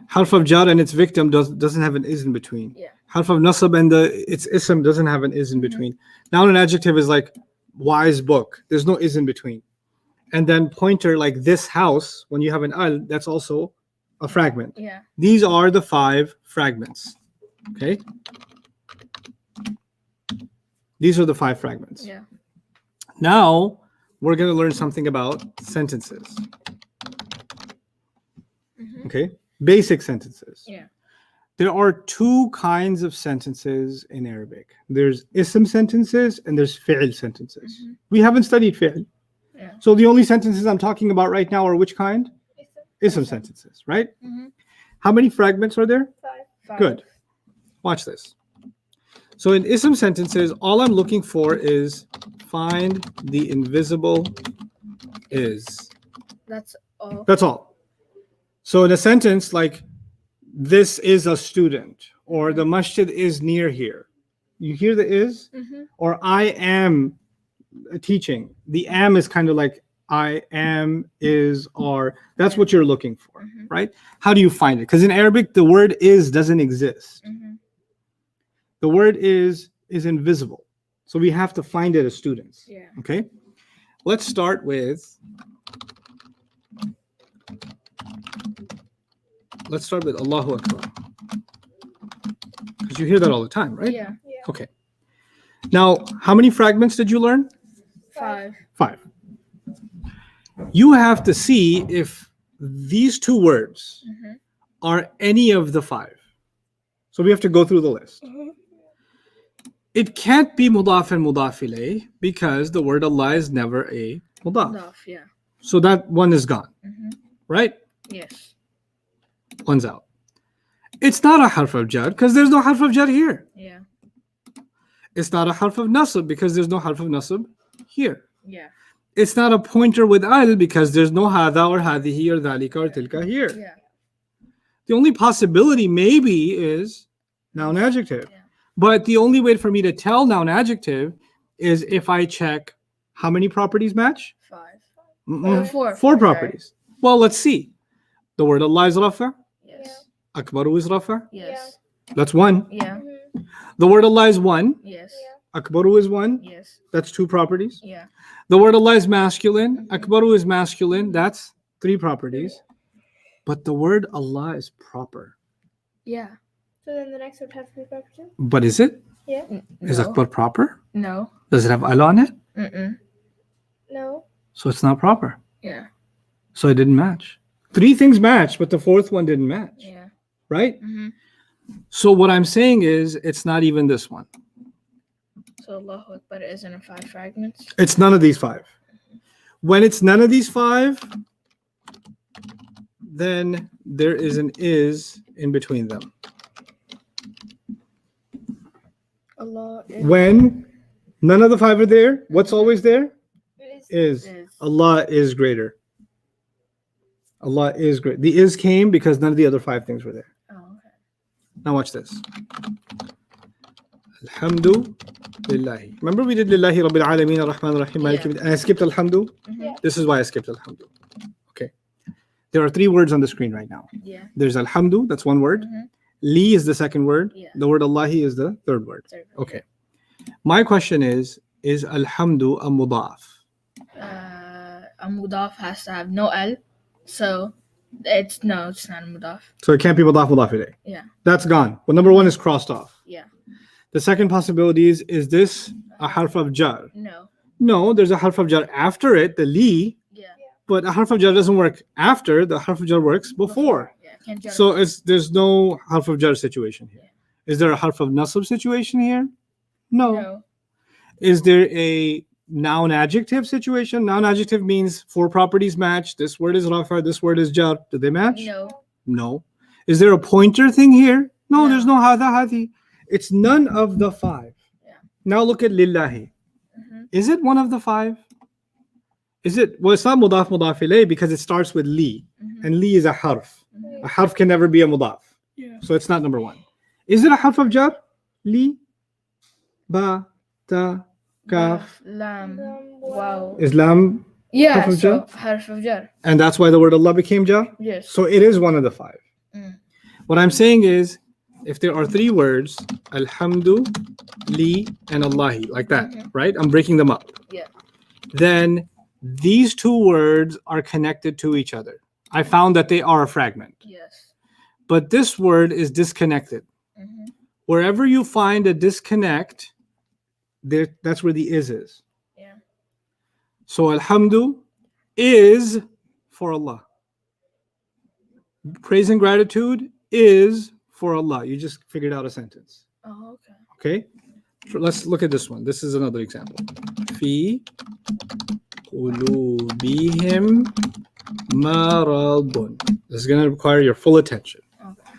Speaker 1: Harf of jar and its victim doesn't have an is in between.
Speaker 3: Yeah.
Speaker 1: Harf of nasab and its ism doesn't have an is in between. Now an adjective is like wise book. There's no is in between. And then pointer, like this house, when you have an al, that's also a fragment.
Speaker 3: Yeah.
Speaker 1: These are the 5 fragments. Okay? These are the 5 fragments.
Speaker 3: Yeah.
Speaker 1: Now we're going to learn something about sentences. Okay? Basic sentences.
Speaker 3: Yeah.
Speaker 1: There are 2 kinds of sentences in Arabic. There's ism sentences and there's fi'l sentences. We haven't studied fi'l.
Speaker 3: Yeah.
Speaker 1: So the only sentences I'm talking about right now are which kind? Ism sentences, right? How many fragments are there?
Speaker 4: 5.
Speaker 1: Good. Watch this. So in ism sentences, all I'm looking for is find the invisible is.
Speaker 3: That's all.
Speaker 1: That's all. So in a sentence like, this is a student, or the masjid is near here. You hear the is? Or I am teaching. The am is kind of like I am, is, are. That's what you're looking for, right? How do you find it? Because in Arabic, the word is doesn't exist. The word is invisible. So we have to find it as students.
Speaker 3: Yeah.
Speaker 1: Okay? Let's start with Allahu Akbar. Because you hear that all the time, right?
Speaker 3: Yeah.
Speaker 1: Okay. Now, how many fragments did you learn?
Speaker 3: 5.
Speaker 1: 5. You have to see if these 2 words are any of the 5. So we have to go through the list. It can't be mudaf and mudaf ilayh because the word Allah is never a mudaf.
Speaker 3: Mudaf, yeah.
Speaker 1: So that one is gone, right?
Speaker 3: Yes.
Speaker 1: One's out. It's not a harf of jar because there's no harf of jar here.
Speaker 3: Yeah.
Speaker 1: It's not a harf of nasab because there's no harf of nasab here.
Speaker 3: Yeah.
Speaker 1: It's not a pointer with al because there's no hada or hadihi or dhalika or tilka here.
Speaker 3: Yeah.
Speaker 1: The only possibility maybe is noun adjective.
Speaker 3: Yeah.
Speaker 1: But the only way for me to tell noun adjective is if I check how many properties match?
Speaker 3: 5.
Speaker 1: Mm-mm.
Speaker 3: Four.
Speaker 1: Four
Speaker 3: Sorry.
Speaker 1: properties. Well, let's see. The word Allah is rafa.
Speaker 3: Yes.
Speaker 1: Akbaru is rafa.
Speaker 3: Yes.
Speaker 1: That's one.
Speaker 3: Yeah.
Speaker 1: The word Allah is one.
Speaker 3: Yes.
Speaker 1: Akbaru is one.
Speaker 3: Yes.
Speaker 1: That's 2 properties.
Speaker 3: Yeah.
Speaker 1: The word Allah is masculine. Akbaru is masculine. That's 3 properties. But the word Allah is proper.
Speaker 3: Yeah.
Speaker 4: So then the next would have to be proper too?
Speaker 1: But is it?
Speaker 4: Yeah.
Speaker 1: Is
Speaker 3: No.
Speaker 1: Akbar proper?
Speaker 3: No.
Speaker 1: Does it have al on it?
Speaker 3: Mm-mm.
Speaker 4: No.
Speaker 1: So it's not proper.
Speaker 3: Yeah.
Speaker 1: So it didn't match. 3 things matched, but the 4th one didn't match.
Speaker 3: Yeah.
Speaker 1: Right?
Speaker 3: Mm-hmm.
Speaker 1: So what I'm saying is it's not even this one.
Speaker 3: So Allahu Akbar isn't in 5 fragments.
Speaker 1: It's none of these 5. When it's none of these 5, then there is an is in between them.
Speaker 3: Allah is.
Speaker 1: When none of the 5 are there, what's always there?
Speaker 4: It
Speaker 1: Is.
Speaker 3: Is.
Speaker 1: Allah is greater. Allah is great. The is came because none of the other 5 things were there.
Speaker 3: Oh, okay.
Speaker 1: Now watch this. Alhamdu lillahi. Remember we did lillahi rabbil alameen ar-Rahman ar-Rahim maliki
Speaker 3: Yeah.
Speaker 1: and I skipped alhamdu?
Speaker 4: Yeah.
Speaker 1: This is why I skipped alhamdu. Okay. There are 3 words on the screen right now.
Speaker 3: Yeah.
Speaker 1: There's alhamdu, that's one word.
Speaker 3: Mhm.
Speaker 1: Li is the second word.
Speaker 3: Yeah.
Speaker 1: The word Allahi is the third word.
Speaker 3: Third.
Speaker 1: Okay. My question is alhamdu a mudaf?
Speaker 3: A mudaf has to have no al, so it's not a mudaf.
Speaker 1: So it can't be mudaf ilayh.
Speaker 3: Yeah.
Speaker 1: That's gone. Well, number 1 is crossed off.
Speaker 3: Yeah.
Speaker 1: The second possibility is this a harf of jar?
Speaker 3: No.
Speaker 1: No, there's a harf of jar after it, the li,
Speaker 3: Yeah.
Speaker 1: but a harf of jar doesn't work after, the harf of jar works before.
Speaker 3: Yeah. Can't jar.
Speaker 1: So there's no harf of jar situation here. Is there a harf of nasab situation here? No.
Speaker 3: No.
Speaker 1: Is there a noun adjective situation? Noun adjective means 4 properties match. This word is rafa, this word is jar. Do they match?
Speaker 3: No.
Speaker 1: No. Is there a pointer thing here? No,
Speaker 3: No.
Speaker 1: there's no hada hadi. It's none of the 5.
Speaker 3: Yeah.
Speaker 1: Now look at lillahi.
Speaker 3: Mhm.
Speaker 1: Is it one of the 5? Is it? Well, it's not mudaf ilayh because it starts with li,
Speaker 3: Mhm.
Speaker 1: and li is a harf.
Speaker 3: Mhm.
Speaker 1: A harf can never be a mudaf.
Speaker 3: Yeah.
Speaker 1: So it's not number 1. Is it a harf of jar? Li, ba, ta, kaf.
Speaker 3: Lam.
Speaker 4: Wow.
Speaker 3: Wow.
Speaker 1: Islam,
Speaker 3: Yeah.
Speaker 1: Harf of
Speaker 3: So
Speaker 1: jar?
Speaker 3: harf of jar.
Speaker 1: and that's why the word Allah became jar.
Speaker 3: Yes.
Speaker 1: So it is one of the 5.
Speaker 3: Mm.
Speaker 1: What I'm saying is, if there are 3 words, alhamdu, li, and Allahi, like that,
Speaker 3: Mhm.
Speaker 1: right? I'm breaking them up.
Speaker 3: Yeah.
Speaker 1: Then these 2 words are connected to each other. I found that they are a fragment.
Speaker 3: Yes.
Speaker 1: But this word is disconnected.
Speaker 3: Mhm.
Speaker 1: Wherever you find a disconnect, that's where the is.
Speaker 3: Yeah.
Speaker 1: So alhamdu is for Allah. Praise and gratitude is for Allah. You just figured out a sentence.
Speaker 3: Oh, okay.
Speaker 1: Okay? So let's look at this one. This is another example. Fi qulubihim maradun. This is going to require your full attention.
Speaker 3: Okay.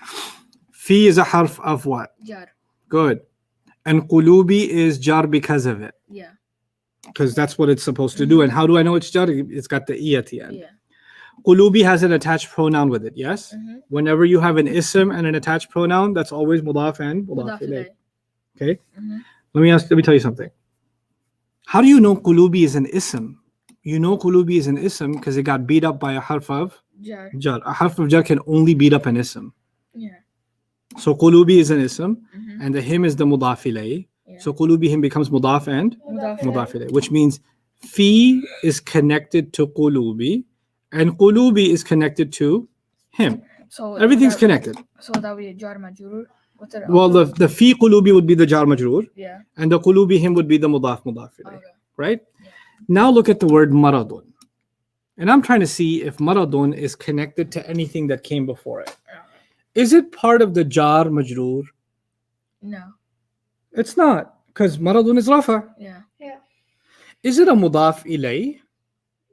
Speaker 1: Fi is a harf of what?
Speaker 3: Jar.
Speaker 1: Good. And qulubi is jar because of it.
Speaker 3: Yeah.
Speaker 1: Because that's what it's supposed to do. And how do I know it's jar? It's got the i at the end.
Speaker 3: Yeah.
Speaker 1: Qulubi has an attached pronoun with it, yes?
Speaker 3: Mhm.
Speaker 1: Whenever you have an ism and an attached pronoun, that's always mudaf and mudaf
Speaker 3: Mudaf
Speaker 1: ilayh.
Speaker 3: ilayh.
Speaker 1: Okay?
Speaker 3: Mhm.
Speaker 1: Let me tell you something. How do you know qulubi is an ism? You know qulubi is an ism because it got beat up by a harf of
Speaker 3: Jar.
Speaker 1: jar. A harf of jar can only beat up an ism.
Speaker 3: Yeah.
Speaker 1: So qulubi is an ism
Speaker 3: Mhm.
Speaker 1: and the him is the mudaf ilayh.
Speaker 3: Yeah.
Speaker 1: So qulubihim becomes mudaf and
Speaker 3: Mudaf
Speaker 1: mudaf ilayh, which means fi is connected to qulubi and qulubi is connected to him.
Speaker 3: So
Speaker 1: Everything's
Speaker 3: that-
Speaker 1: connected.
Speaker 3: So that would be a jar majrur. What's it?
Speaker 1: Well, the fi qulubi would be the jar majroor
Speaker 3: Yeah.
Speaker 1: and the qulubihim would be the mudaf ilayh,
Speaker 3: Okay.
Speaker 1: right?
Speaker 3: Yeah.
Speaker 1: Now look at the word maradun. And I'm trying to see if maradun is connected to anything that came before it.
Speaker 3: Okay.
Speaker 1: Is it part of the jar majroor?
Speaker 3: No.
Speaker 1: It's not, because maradun is rafa.
Speaker 3: Yeah.
Speaker 4: Yeah.
Speaker 1: Is it a mudaf ilay?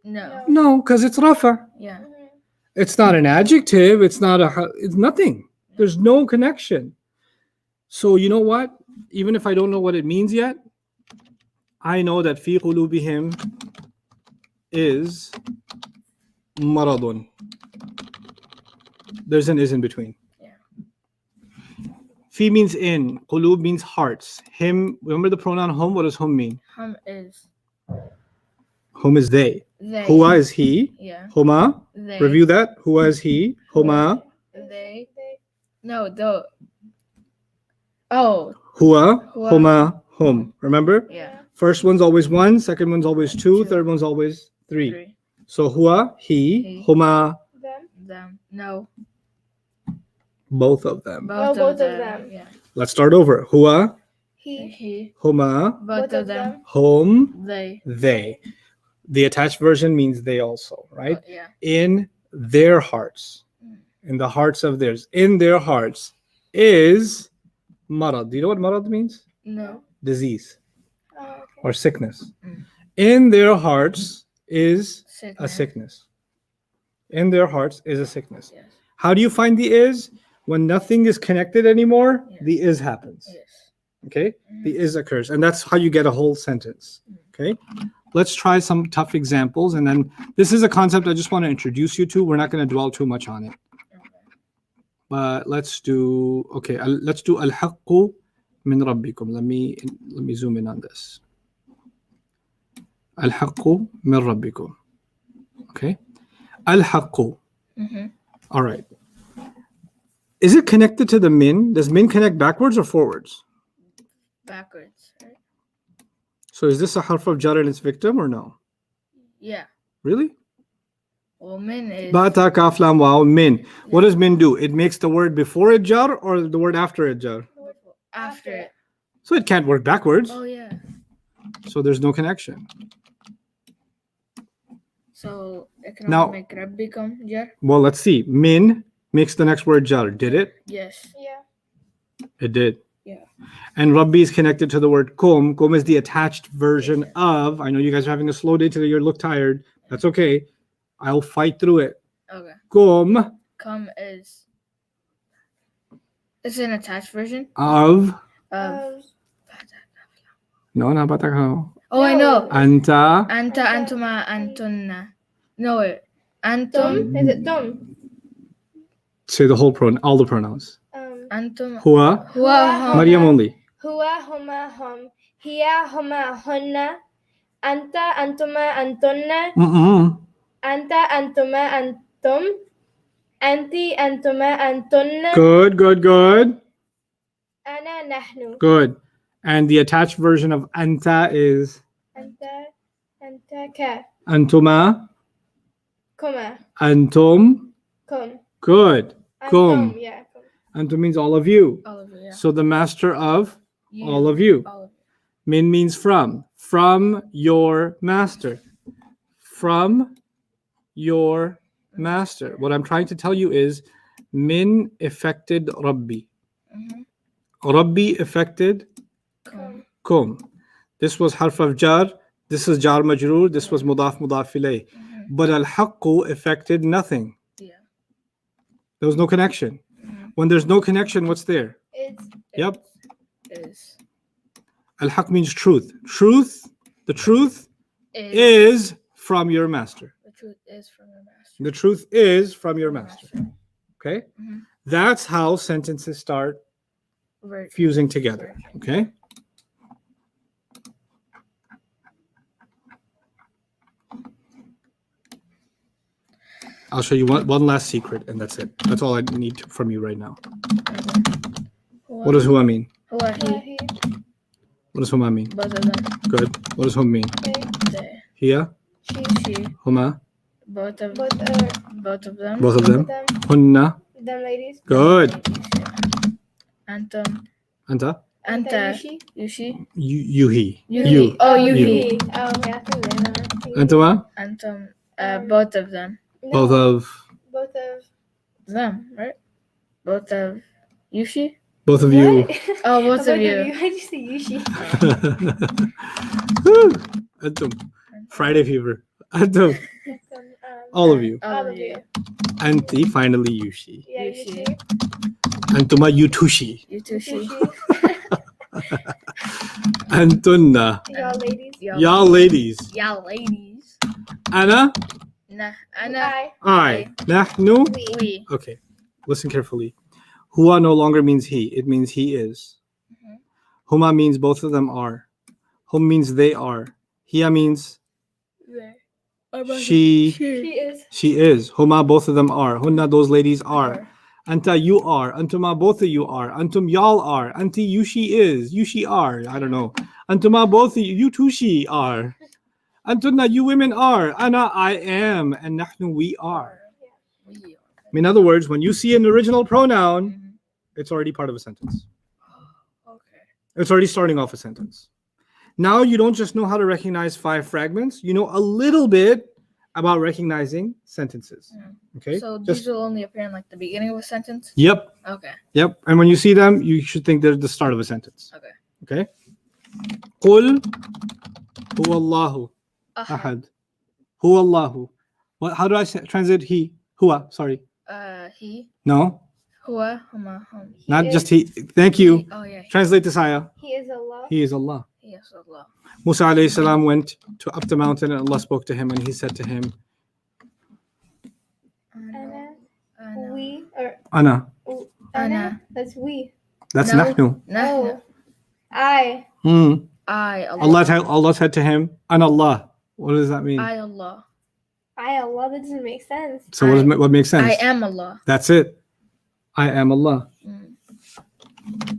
Speaker 3: No.
Speaker 1: No, because it's rafa.
Speaker 3: Yeah.
Speaker 4: Mhm.
Speaker 1: It's not an adjective. It's not it's nothing. There's no connection. So you know what? Even if I don't know what it means yet, I know that fi qulubihim is maradun. There's an is in between.
Speaker 3: Yeah.
Speaker 1: Fi means in. Qulub means hearts. Him, remember the pronoun hum? What does hum mean?
Speaker 3: Hum is
Speaker 1: Hum is they.
Speaker 3: they.
Speaker 1: Huwa is he.
Speaker 3: Yeah.
Speaker 1: Huma.
Speaker 3: They.
Speaker 1: Review that. Huwa is he. Huma.
Speaker 3: They. No. The. Oh.
Speaker 1: Huwa.
Speaker 3: Huwa.
Speaker 1: Huma. Hum. Remember?
Speaker 3: Yeah.
Speaker 1: First one's always one. Second one's always two.
Speaker 3: Two.
Speaker 1: Third one's always three.
Speaker 3: 3.
Speaker 1: So huwa, he.
Speaker 3: He.
Speaker 1: Huma,
Speaker 4: Them.
Speaker 3: Them. No.
Speaker 1: both of them.
Speaker 3: Both
Speaker 4: both
Speaker 3: of
Speaker 4: of
Speaker 3: them.
Speaker 4: them.
Speaker 3: Yeah.
Speaker 1: Let's start over. Huwa,
Speaker 4: He.
Speaker 3: He.
Speaker 1: huma,
Speaker 3: Both of them.
Speaker 1: hum,
Speaker 3: They.
Speaker 1: they. The attached version means they also, right?
Speaker 3: Yeah.
Speaker 1: In their hearts. In the hearts of theirs. In their hearts is marad. Do you know what marad means?
Speaker 3: No.
Speaker 1: Disease
Speaker 4: Oh, okay.
Speaker 1: or sickness.
Speaker 3: Mm.
Speaker 1: In their hearts is a
Speaker 3: Sickness.
Speaker 1: sickness. In their hearts is a sickness.
Speaker 3: Yes.
Speaker 1: How do you find the is? When nothing is connected anymore,
Speaker 3: Yeah.
Speaker 1: the is happens.
Speaker 3: Yes.
Speaker 1: Okay? The is occurs. And that's how you get a whole sentence. Okay? Let's try some tough examples. And then this is a concept I just want to introduce you to. We're not going to dwell too much on it. But let's do, okay, let's do al-haqqu min rabbikum. Let me zoom in on this. Al-haqqu min rabbikum. Okay? Al-haqqu.
Speaker 3: Mm-hmm.
Speaker 1: All right. Is it connected to the min? Does min connect backwards or forwards?
Speaker 3: Backwards. Right?
Speaker 1: So is this a harf of jar and its victim or no?
Speaker 3: Yeah.
Speaker 1: Really?
Speaker 3: Well, min is.
Speaker 1: Bata kaf lam waw min. What does min do? It makes the word before it jar or the word after it jar?
Speaker 3: After it.
Speaker 1: So it can't work backwards.
Speaker 3: Oh yeah.
Speaker 1: So there's no connection.
Speaker 3: So it can
Speaker 1: Now-
Speaker 3: only make Rab become jar.
Speaker 1: Well, let's see. Min makes the next word jar. Did it?
Speaker 3: Yes.
Speaker 4: Yeah.
Speaker 1: It did.
Speaker 3: Yeah.
Speaker 1: And Rabbi is connected to the word kum. Kum is the attached version of. I know you guys are having a slow day today. You look tired. That's okay. I'll fight through it.
Speaker 3: Okay.
Speaker 1: Kum
Speaker 3: Come is. It's an attached version
Speaker 1: of.
Speaker 3: of.
Speaker 1: No, not batakao.
Speaker 3: Oh, I know.
Speaker 1: Anta.
Speaker 3: Anta, antuma, antunna. No, wait.
Speaker 4: Tum.
Speaker 3: Antum,
Speaker 4: Is it tum?
Speaker 1: Say the whole all the pronouns.
Speaker 3: antum,
Speaker 1: Hua.
Speaker 3: huwa, hum.
Speaker 1: Maryam only.
Speaker 4: Huwa, huma, hum. Hiya, huma, hunna. Anta, antuma, antunna.
Speaker 1: Mm-mm.
Speaker 4: Anta, antuma, antum. Anti, antuma, antunna.
Speaker 1: Good, good, good,
Speaker 4: Ana, nahnu.
Speaker 1: good. And the attached version of anta is
Speaker 4: Anta, anta, ka.
Speaker 1: antuma,
Speaker 4: Kuma.
Speaker 1: antum.
Speaker 4: Kum.
Speaker 1: Good. Kum.
Speaker 4: Antum, yeah. Kum.
Speaker 1: Antum means all of you.
Speaker 3: All of it, yeah.
Speaker 1: So the master of
Speaker 3: You,
Speaker 1: all of you.
Speaker 3: all of it.
Speaker 1: Min means from. From your master. From your master. What I'm trying to tell you is min affected Rabbi.
Speaker 3: Mhm.
Speaker 1: Rabbi affected
Speaker 3: Kum.
Speaker 1: kum. This was harf of jar. This is jar majroor. This was mudaf mudaf ilayh.
Speaker 3: Mhm.
Speaker 1: But al-haqqu affected nothing.
Speaker 3: Yeah.
Speaker 1: There was no connection.
Speaker 3: Mhm.
Speaker 1: When there's no connection, what's there?
Speaker 4: It's
Speaker 1: Yep.
Speaker 3: Is.
Speaker 1: Al-haq means truth. Truth, the truth
Speaker 3: Is.
Speaker 1: is from your master.
Speaker 3: The truth is from your master.
Speaker 1: The truth is from your
Speaker 3: Your
Speaker 1: master.
Speaker 3: master.
Speaker 1: Okay?
Speaker 3: Mhm.
Speaker 1: That's how sentences start
Speaker 3: Word.
Speaker 1: fusing together. Okay? I'll show you one last secret, and that's it. That's all I need from you right now. What does hua mean?
Speaker 3: Huwa, he.
Speaker 4: he.
Speaker 1: What does huma mean?
Speaker 3: Both of them.
Speaker 1: Good. What does hum mean?
Speaker 4: They.
Speaker 3: They.
Speaker 1: Hiya,
Speaker 3: She.
Speaker 1: huma,
Speaker 3: Both of.
Speaker 4: Both,
Speaker 3: Both of them.
Speaker 1: both of them.
Speaker 4: them.
Speaker 1: Hunna,
Speaker 4: Them ladies.
Speaker 1: good.
Speaker 3: Ladies, yeah. Antum.
Speaker 1: Anta,
Speaker 3: Anta.
Speaker 4: Yushi.
Speaker 3: Yushi.
Speaker 1: yuhi.
Speaker 3: Yuhi.
Speaker 1: You.
Speaker 3: Oh,
Speaker 1: You.
Speaker 3: Yuhi.
Speaker 4: Oh, okay. I think they know.
Speaker 1: Antuma,
Speaker 3: Antum. Both of them.
Speaker 4: No,
Speaker 1: both of
Speaker 4: Both of.
Speaker 3: Them, right? Both of Yushi.
Speaker 1: Both of you.
Speaker 4: What?
Speaker 3: Oh, both of you.
Speaker 4: Why'd you say Yushi?
Speaker 1: Antum. Friday fever. Antum. All of you.
Speaker 3: All of you.
Speaker 1: Anti, finally Yushi.
Speaker 4: Yeah,
Speaker 3: Yushi.
Speaker 4: Yushi.
Speaker 1: Antuma Yutushi.
Speaker 3: You too, she.
Speaker 1: Antunna.
Speaker 4: Y'all ladies.
Speaker 1: Y'all ladies.
Speaker 3: Y'all ladies.
Speaker 1: Ana.
Speaker 3: Nah, Anna.
Speaker 4: I.
Speaker 1: I. Nahnu.
Speaker 3: We.
Speaker 1: Okay. Listen carefully. Huwa no longer means he. It means he is.
Speaker 3: Mhm.
Speaker 1: Huma means both of them are. Hum means they are. Hiya means she
Speaker 4: She is.
Speaker 1: is. Huma, both of them are. Hunna, those ladies are. Anta, you are. Antuma, both of you are. Antum, y'all are. Anti, you, she is. You, she are. I don't know. Antuma, both of you. You two, she are. Antunna, you women are. Ana, I am. And nahnu, we are.
Speaker 3: We.
Speaker 1: In other words, when you see an original pronoun,
Speaker 3: Mhm.
Speaker 1: it's already part of a sentence.
Speaker 3: Okay.
Speaker 1: It's already starting off a sentence. Now you don't just know how to recognize 5 fragments, you know a little bit about recognizing sentences. Okay?
Speaker 3: So
Speaker 1: Just,
Speaker 3: these will only appear in like the beginning of a sentence?
Speaker 1: yep,
Speaker 3: Okay.
Speaker 1: yep. And when you see them, you should think they're the start of a sentence.
Speaker 3: Okay.
Speaker 1: Okay? Qul huwa Allahu
Speaker 3: Ahad.
Speaker 1: ahad. Huwa Allahu. What, how do I translate he? Huwa, sorry.
Speaker 3: He.
Speaker 1: No,
Speaker 3: Huwa. Huma. Hum.
Speaker 1: not
Speaker 4: is.
Speaker 1: just he. Thank you.
Speaker 3: He. Oh yeah.
Speaker 1: Translate this ayah.
Speaker 4: He is Allah.
Speaker 1: He is Allah.
Speaker 3: He is Allah.
Speaker 1: Musa alayhi salam went to up the mountain and Allah spoke to him and he said to him,
Speaker 4: Ana.
Speaker 3: Ana.
Speaker 4: We. Or
Speaker 1: Ana.
Speaker 4: Ana. That's we.
Speaker 1: That's
Speaker 3: No.
Speaker 1: nahnu.
Speaker 3: Nahnu.
Speaker 4: Oh. I.
Speaker 3: I Allah.
Speaker 1: Allah said to him, An Allah. What does that mean?
Speaker 3: I Allah.
Speaker 4: I Allah. That doesn't make sense.
Speaker 1: So what makes sense?
Speaker 3: I am Allah.
Speaker 1: That's it. I am Allah.
Speaker 3: Mm.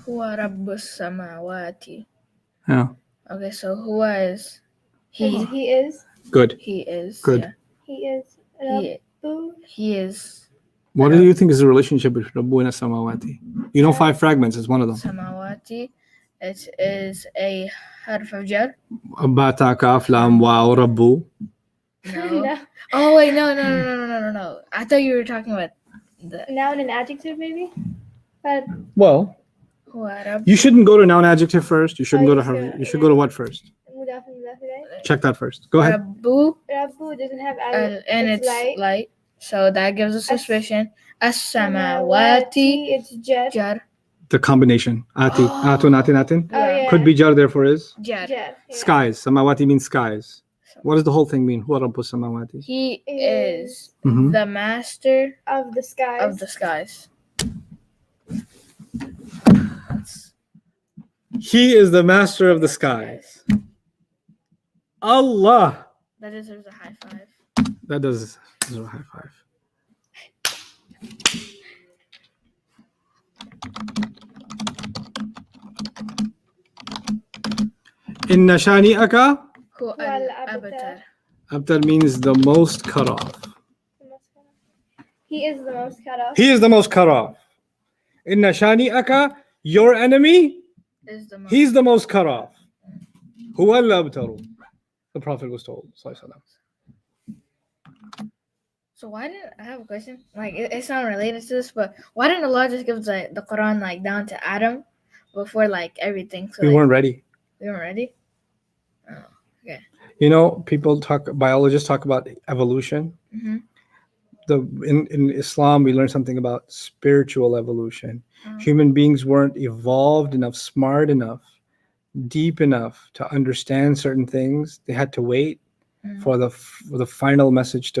Speaker 3: Huwa Rabbus Samawati.
Speaker 1: Yeah.
Speaker 3: Okay, so Huwa is he.
Speaker 4: He is.
Speaker 1: Good.
Speaker 3: He is.
Speaker 1: Good.
Speaker 3: Yeah.
Speaker 4: He is.
Speaker 3: He,
Speaker 4: Rabbu.
Speaker 3: he is
Speaker 1: What do you think is the relationship between Rabbu and Samawati? You know 5 fragments is one of them.
Speaker 3: Samawati. It is a harf of jar.
Speaker 1: Bata, kaf, lam, waw, Rabbu.
Speaker 3: No.
Speaker 4: No.
Speaker 3: Oh wait, no. I thought you were talking about the
Speaker 4: Noun and adjective, maybe? But
Speaker 1: Well,
Speaker 3: Huwa Rabb.
Speaker 1: you shouldn't go to noun adjective first. You shouldn't
Speaker 4: Oh,
Speaker 1: go to
Speaker 4: you
Speaker 1: harf.
Speaker 4: should,
Speaker 1: You should go to what first?
Speaker 4: mudaf and mudaf ilayh.
Speaker 1: Check that first. Go ahead.
Speaker 3: Rabbu,
Speaker 4: Rabbu doesn't have
Speaker 3: and it's light. So that gives us suspicion. As-samawati.
Speaker 4: It's jar.
Speaker 3: Jar.
Speaker 1: The combination. Ati.
Speaker 3: Oh.
Speaker 1: Atu, natin, natin.
Speaker 4: Oh, yeah.
Speaker 1: Could be jar, therefore is.
Speaker 3: Jar.
Speaker 4: Jar. Yeah.
Speaker 1: Skies. Samawati means skies. What does the whole thing mean? Huwa Rabbu Samawati.
Speaker 3: He is
Speaker 1: Mhm.
Speaker 3: the master
Speaker 4: Of the skies.
Speaker 3: of the skies.
Speaker 1: He is the master of the skies. Allah.
Speaker 3: That deserves a high five.
Speaker 1: That does a high five. Inna shani'aka.
Speaker 3: Huwa al-abtar.
Speaker 1: Abtar means the most cut off.
Speaker 4: He is the most cut off.
Speaker 1: He is the most cut off. Inna shani'aka, your enemy,
Speaker 3: Is the most.
Speaker 1: he's the most cut off. Huwa al-abtaru. The Prophet was told. Sallallahu alaihi wasallam.
Speaker 3: So why didn't I have a question? Like it's not related to this, but why didn't Allah just give the Quran like down to Adam before like everything? So
Speaker 1: We
Speaker 3: like,
Speaker 1: weren't ready.
Speaker 3: we weren't ready.
Speaker 1: You know, biologists talk about evolution.
Speaker 3: Mm-hmm.
Speaker 1: In Islam, we learn something about spiritual evolution.
Speaker 3: Oh.
Speaker 1: Human beings weren't evolved enough, smart enough, deep enough to understand certain things. They had to wait
Speaker 3: Mm.
Speaker 1: for the final message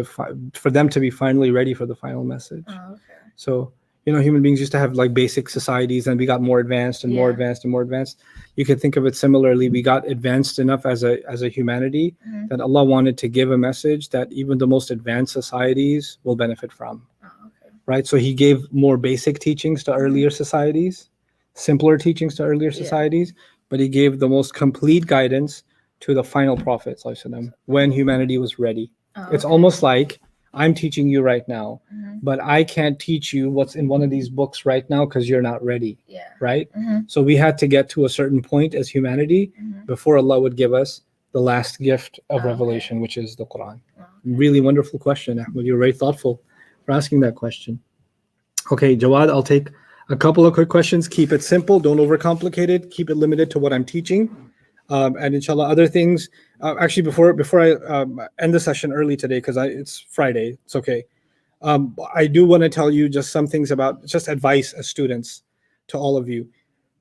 Speaker 1: for them to be finally ready for the final message.
Speaker 3: Oh, okay.
Speaker 1: So, you know, human beings used to have like basic societies, and we got more advanced and more
Speaker 3: Yeah.
Speaker 1: advanced and more advanced. You can think of it similarly. We got advanced enough as a humanity
Speaker 3: Mhm.
Speaker 1: that Allah wanted to give a message that even the most advanced societies will benefit from.
Speaker 3: Oh, okay.
Speaker 1: Right? So he gave more basic teachings to earlier societies, simpler teachings to earlier
Speaker 3: Yeah.
Speaker 1: societies, but he gave the most complete guidance to the final Prophet ﷺ when humanity was ready.
Speaker 3: Oh,
Speaker 1: It's
Speaker 3: okay.
Speaker 1: almost like I'm teaching you right now, but I can't teach you what's in one of these books right now because you're not ready.
Speaker 3: Yeah.
Speaker 1: Right? So we had to get to a certain point as humanity before Allah would give us the last gift of revelation, which is the Quran. Really wonderful question, Ahmed. You're very thoughtful for asking that question. Okay, Jawad, I'll take a couple of quick questions. Keep it simple. Don't overcomplicate it. Keep it limited to what I'm teaching. And inshallah, other things. Actually, before I end the session early today, because it's Friday, it's okay. I do want to tell you just some things about just advice as students to all of you.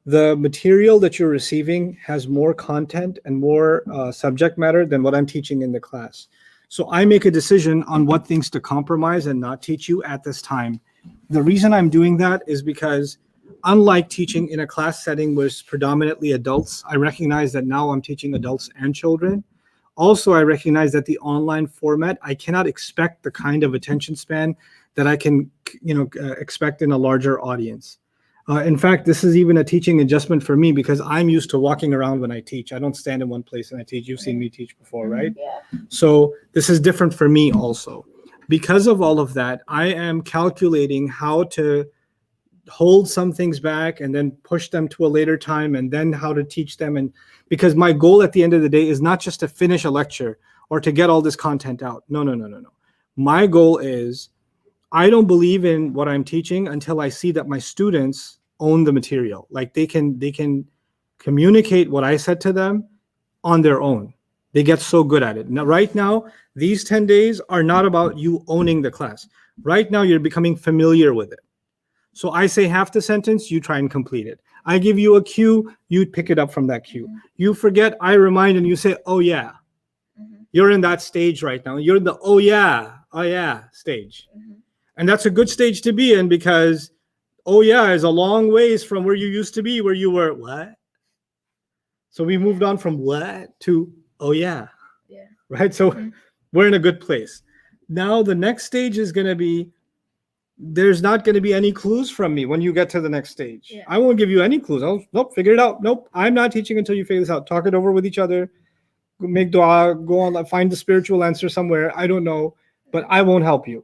Speaker 1: The material that you're receiving has more content and more subject matter than what I'm teaching in the class. So I make a decision on what things to compromise and not teach you at this time. The reason I'm doing that is because unlike teaching in a class setting where it's predominantly adults, I recognize that now I'm teaching adults and children. Also, I recognize that the online format, I cannot expect the kind of attention span that I can, expect in a larger audience. In fact, this is even a teaching adjustment for me because I'm used to walking around when I teach. I don't stand in one place and I teach. You've seen me teach before, right?
Speaker 4: Yeah.
Speaker 1: So this is different for me also. Because of all of that, I am calculating how to hold some things back and then push them to a later time and then how to teach them. And because my goal at the end of the day is not just to finish a lecture or to get all this content out. No. My goal is I don't believe in what I'm teaching until I see that my students own the material. Like they can communicate what I said to them on their own. They get so good at it. Now, right now, these 10 days are not about you owning the class. Right now, you're becoming familiar with it. So I say half the sentence, you try and complete it. I give you a cue, you pick it up from that cue. You forget, I remind, and you say, oh yeah. You're in that stage right now. You're in the oh yeah stage. And that's a good stage to be in because oh yeah is a long ways from where you used to be, where you were what? So we moved on from what to oh yeah.
Speaker 3: Yeah.
Speaker 1: Right? So we're in a good place. Now the next stage is going to be, there's not going to be any clues from me when you get to the next stage.
Speaker 3: Yeah.
Speaker 1: I won't give you any clues. Nope, figure it out. Nope, I'm not teaching until you figure this out. Talk it over with each other. Make dua, go on, find the spiritual answer somewhere. I don't know, but I won't help you.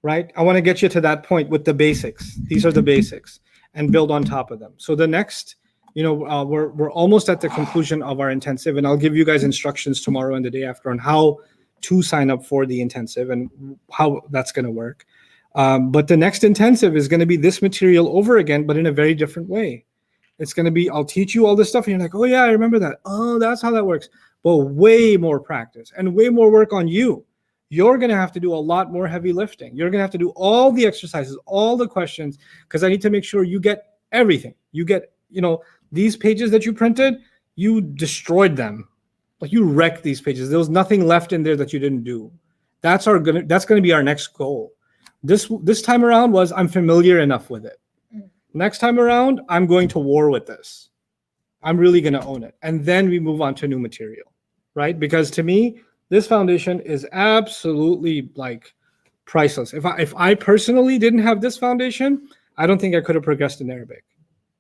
Speaker 1: Right? I want to get you to that point with the basics. These are the basics and build on top of them. So the next, we're almost at the conclusion of our intensive, and I'll give you guys instructions tomorrow and the day after on how to sign up for the intensive and how that's going to work. But the next intensive is going to be this material over again, but in a very different way. It's going to be, I'll teach you all this stuff and you're like, oh yeah, I remember that. Oh, that's how that works. But way more practice and way more work on you. You're going to have to do a lot more heavy lifting. You're going to have to do all the exercises, all the questions, because I need to make sure you get everything. You get, these pages that you printed, you destroyed them. Like you wrecked these pages. There was nothing left in there that you didn't do. That's going to be our next goal. This time around was I'm familiar enough with it. Next time around, I'm going to war with this. I'm really going to own it. And then we move on to new material, right? Because to me, this foundation is absolutely like priceless. If I personally didn't have this foundation, I don't think I could have progressed in Arabic,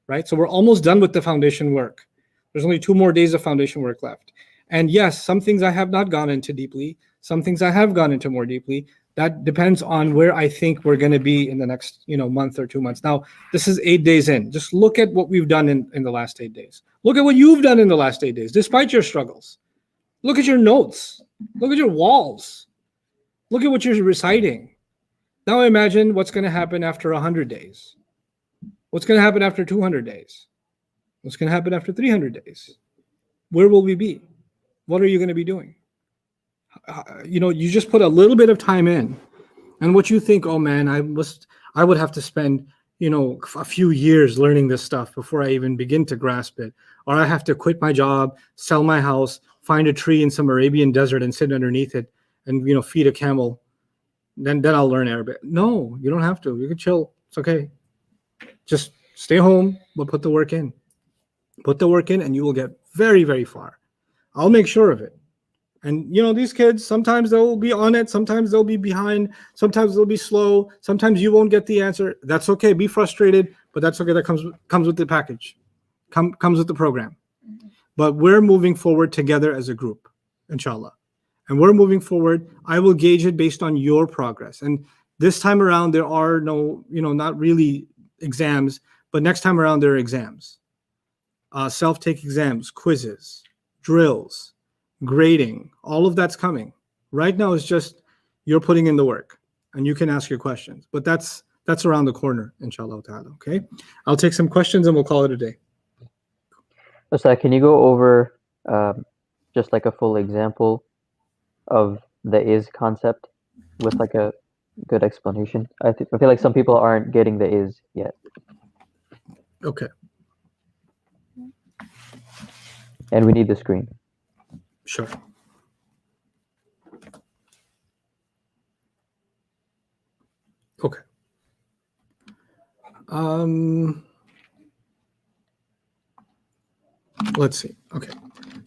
Speaker 1: right? So we're almost done with the foundation work. There's only 2 more days of foundation work left. And yes, some things I have not gone into deeply. Some things I have gone into more deeply. That depends on where I think we're going to be in the next, month or 2 months. Now, this is 8 days in. Just look at what we've done in the last 8 days. Look at what you've done in the last 8 days, despite your struggles. Look at your notes. Look at your walls. Look at what you're reciting. Now imagine what's going to happen after 100 days. What's going to happen after 200 days? What's going to happen after 300 days? Where will we be? What are you going to be doing? You just put a little bit of time in, and what you think, oh man, I would have to spend, a few years learning this stuff before I even begin to grasp it. Or I have to quit my job, sell my house, find a tree in some Arabian desert and sit underneath it and, feed a camel. Then I'll learn Arabic. No, you don't have to. You can chill. It's okay. Just stay home, but put the work in. Put the work in and you will get very, very far. I'll make sure of it. And, these kids, sometimes they'll be on it. Sometimes they'll be behind. Sometimes they'll be slow. Sometimes you won't get the answer. That's okay. Be frustrated, but that's okay. That comes with the package, comes with the program. But we're moving forward together as a group, inshallah. and we're moving forward, I will gauge it based on your progress. And this time around, there are no, not really exams, but next time around, there are exams. Self-take exams, quizzes, drills, grading, all of that's coming. Right now, it's just you're putting in the work, and you can ask your questions. But that's around the corner, inshallah ta'ala, okay? I'll take some questions, and we'll call it a day.
Speaker 2: Ustad, can you go over just like a full example of the is concept with like a good explanation? I feel like some people aren't getting the is yet.
Speaker 1: Okay.
Speaker 2: And we need the screen.
Speaker 1: Sure. Okay. Let's see. Okay.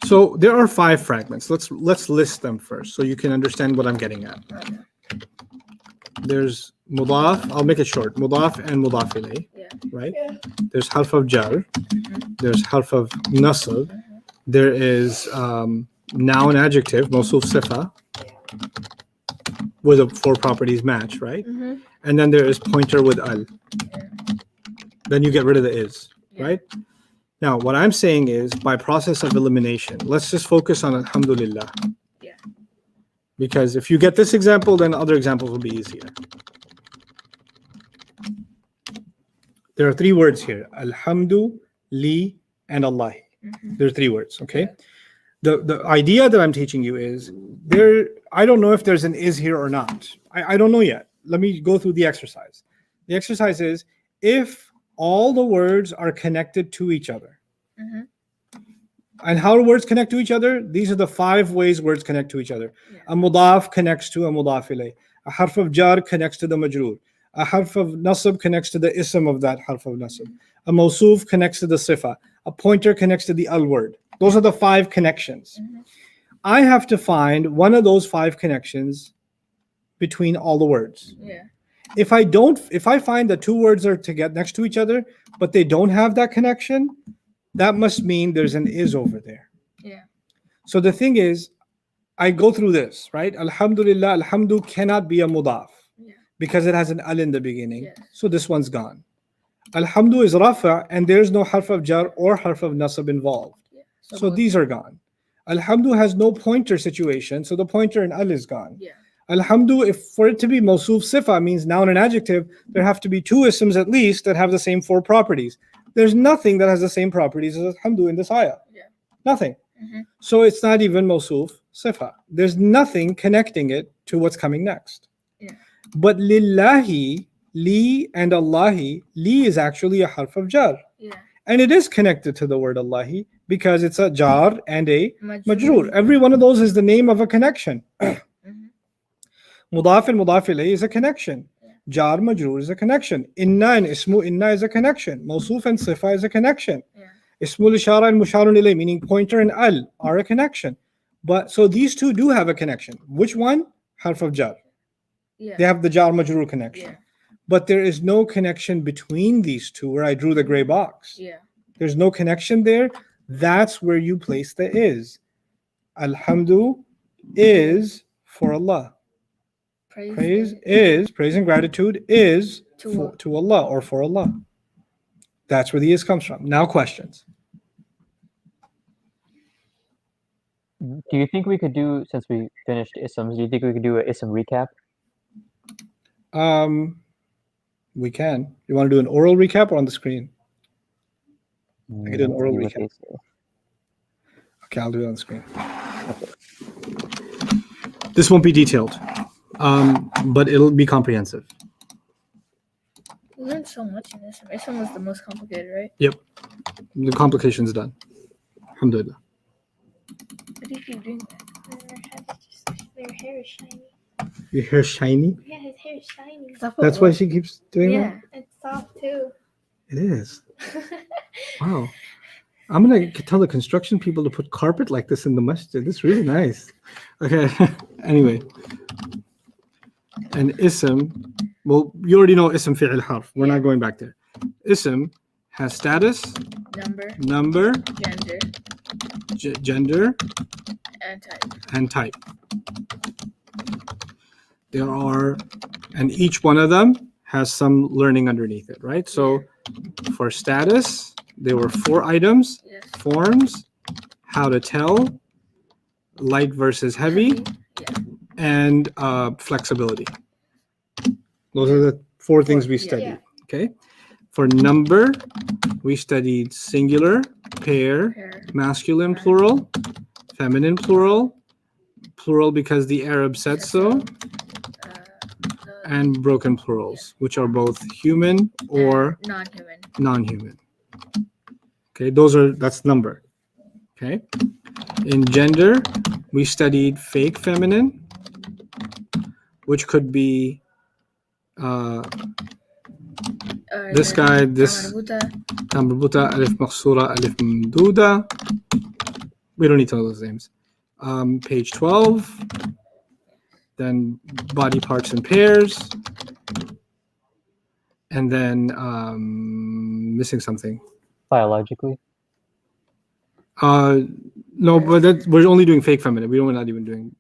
Speaker 1: So there are 5 fragments. Let's list them first so you can understand what I'm getting at. There's mudaf, I'll make it short. Mudaf and mudaf ilayh, right?
Speaker 4: Yeah.
Speaker 1: There's harf of jar. There's harf of nasab. There is noun adjective, mawsuf sifa, where the 4 properties match, right? And then there is pointer with al. Then you get rid of the is, right? Now, what I'm saying is, by process of elimination, let's just focus on alhamdulillah.
Speaker 3: Yeah.
Speaker 1: Because if you get this example, then other examples will be easier. There are 3 words here, alhamdu, li, and Allah. There are 3 words, okay? The idea that I'm teaching you is, I don't know if there's an is here or not. I don't know yet. Let me go through the exercise. The exercise is, if all the words are connected to each other. And how do words connect to each other? These are the 5 ways words connect to each other. A mudaf connects to a mudaf ilayh. A harf of jar connects to the majroor. A harf of nasab connects to the ism of that harf of nasab. A mawsuf connects to the sifa. A pointer connects to the al word. Those are the 5 connections. I have to find one of those 5 connections between all the words. If I find that 2 words are together next to each other, but they don't have that connection, that must mean there's an is over there. So the thing is, I go through this, right? Alhamdulillah, alhamdu cannot be a mudaf because it has an al in the beginning. So this one's gone. Alhamdu is rafa, and there's no harf of jar or harf of nasab involved. So these are gone. Alhamdu has no pointer situation, so the pointer and al is gone. Alhamdu, if for it to be mawsuf sifa means noun and adjective, there have to be 2 isms at least that have the same 4 properties. There's nothing that has the same properties as alhamdu in this ayah. Nothing. So it's not even mawsuf sifa. There's nothing connecting it to what's coming next. But lillahi, li and Allahi, li is actually a harf of jar. And it is connected to the word Allahi because it's a jar and a majroor. Every one of those is the name of a connection. Mudaf and mudaf ilayh is a connection. Jar majroor is a connection. Inna and ismu inna is a connection. Mawsuf and sifa is a connection. Ismul ishara and musharun ilayh, meaning pointer and al, are a connection. But so these 2 do have a connection. Which one? Harf of jar. They have the jar majroor connection. But there is no connection between these 2 where I drew the gray box. There's no connection there. That's where you place the is. Alhamdu is for Allah. Praise and gratitude is to Allah or for Allah. That's where the is comes from. Now questions.
Speaker 2: Do you think we could do, since we finished isms, do you think we could do an ism recap?
Speaker 1: We can. You want to do an oral recap or on the screen? I can do an oral recap. Okay, I'll do it on the screen. This won't be detailed, but it'll be comprehensive.
Speaker 3: We learned so much in this. This one was the most complicated, right?
Speaker 1: Yep. The complication's done. Alhamdulillah.
Speaker 3: What do you keep doing that?
Speaker 4: Their hair is shiny.
Speaker 1: Your hair's shiny?
Speaker 4: Yeah, his hair is shiny.
Speaker 1: That's why she keeps doing that?
Speaker 4: It's soft too.
Speaker 1: It is. Wow. I'm going to tell the construction people to put carpet like this in the masjid. It's really nice. Okay. Anyway. And ism, well, you already know ism fi'il harf. We're not going back there. Ism has status, number,
Speaker 3: Gender.
Speaker 1: gender, and type. There are, and each one of them has some learning underneath it, right? So for status, there were 4 items:
Speaker 3: Yes.
Speaker 1: forms, how to tell, light versus heavy, and flexibility. Those are the 4 things we studied. Okay. For number, we studied singular, pair, masculine plural, feminine plural, plural because the Arab said so, and broken plurals, which are both human or
Speaker 3: non-human.
Speaker 1: non-human. Okay, that's number. Okay. In gender, we studied fake feminine, which could be this guy, this marbuta, alif maqsura, alif mamduda. We don't need to know those names. Page 12. Then body parts and pairs. And then missing something.
Speaker 2: Biologically.
Speaker 1: No, but we're only doing fake feminine. We're not even doing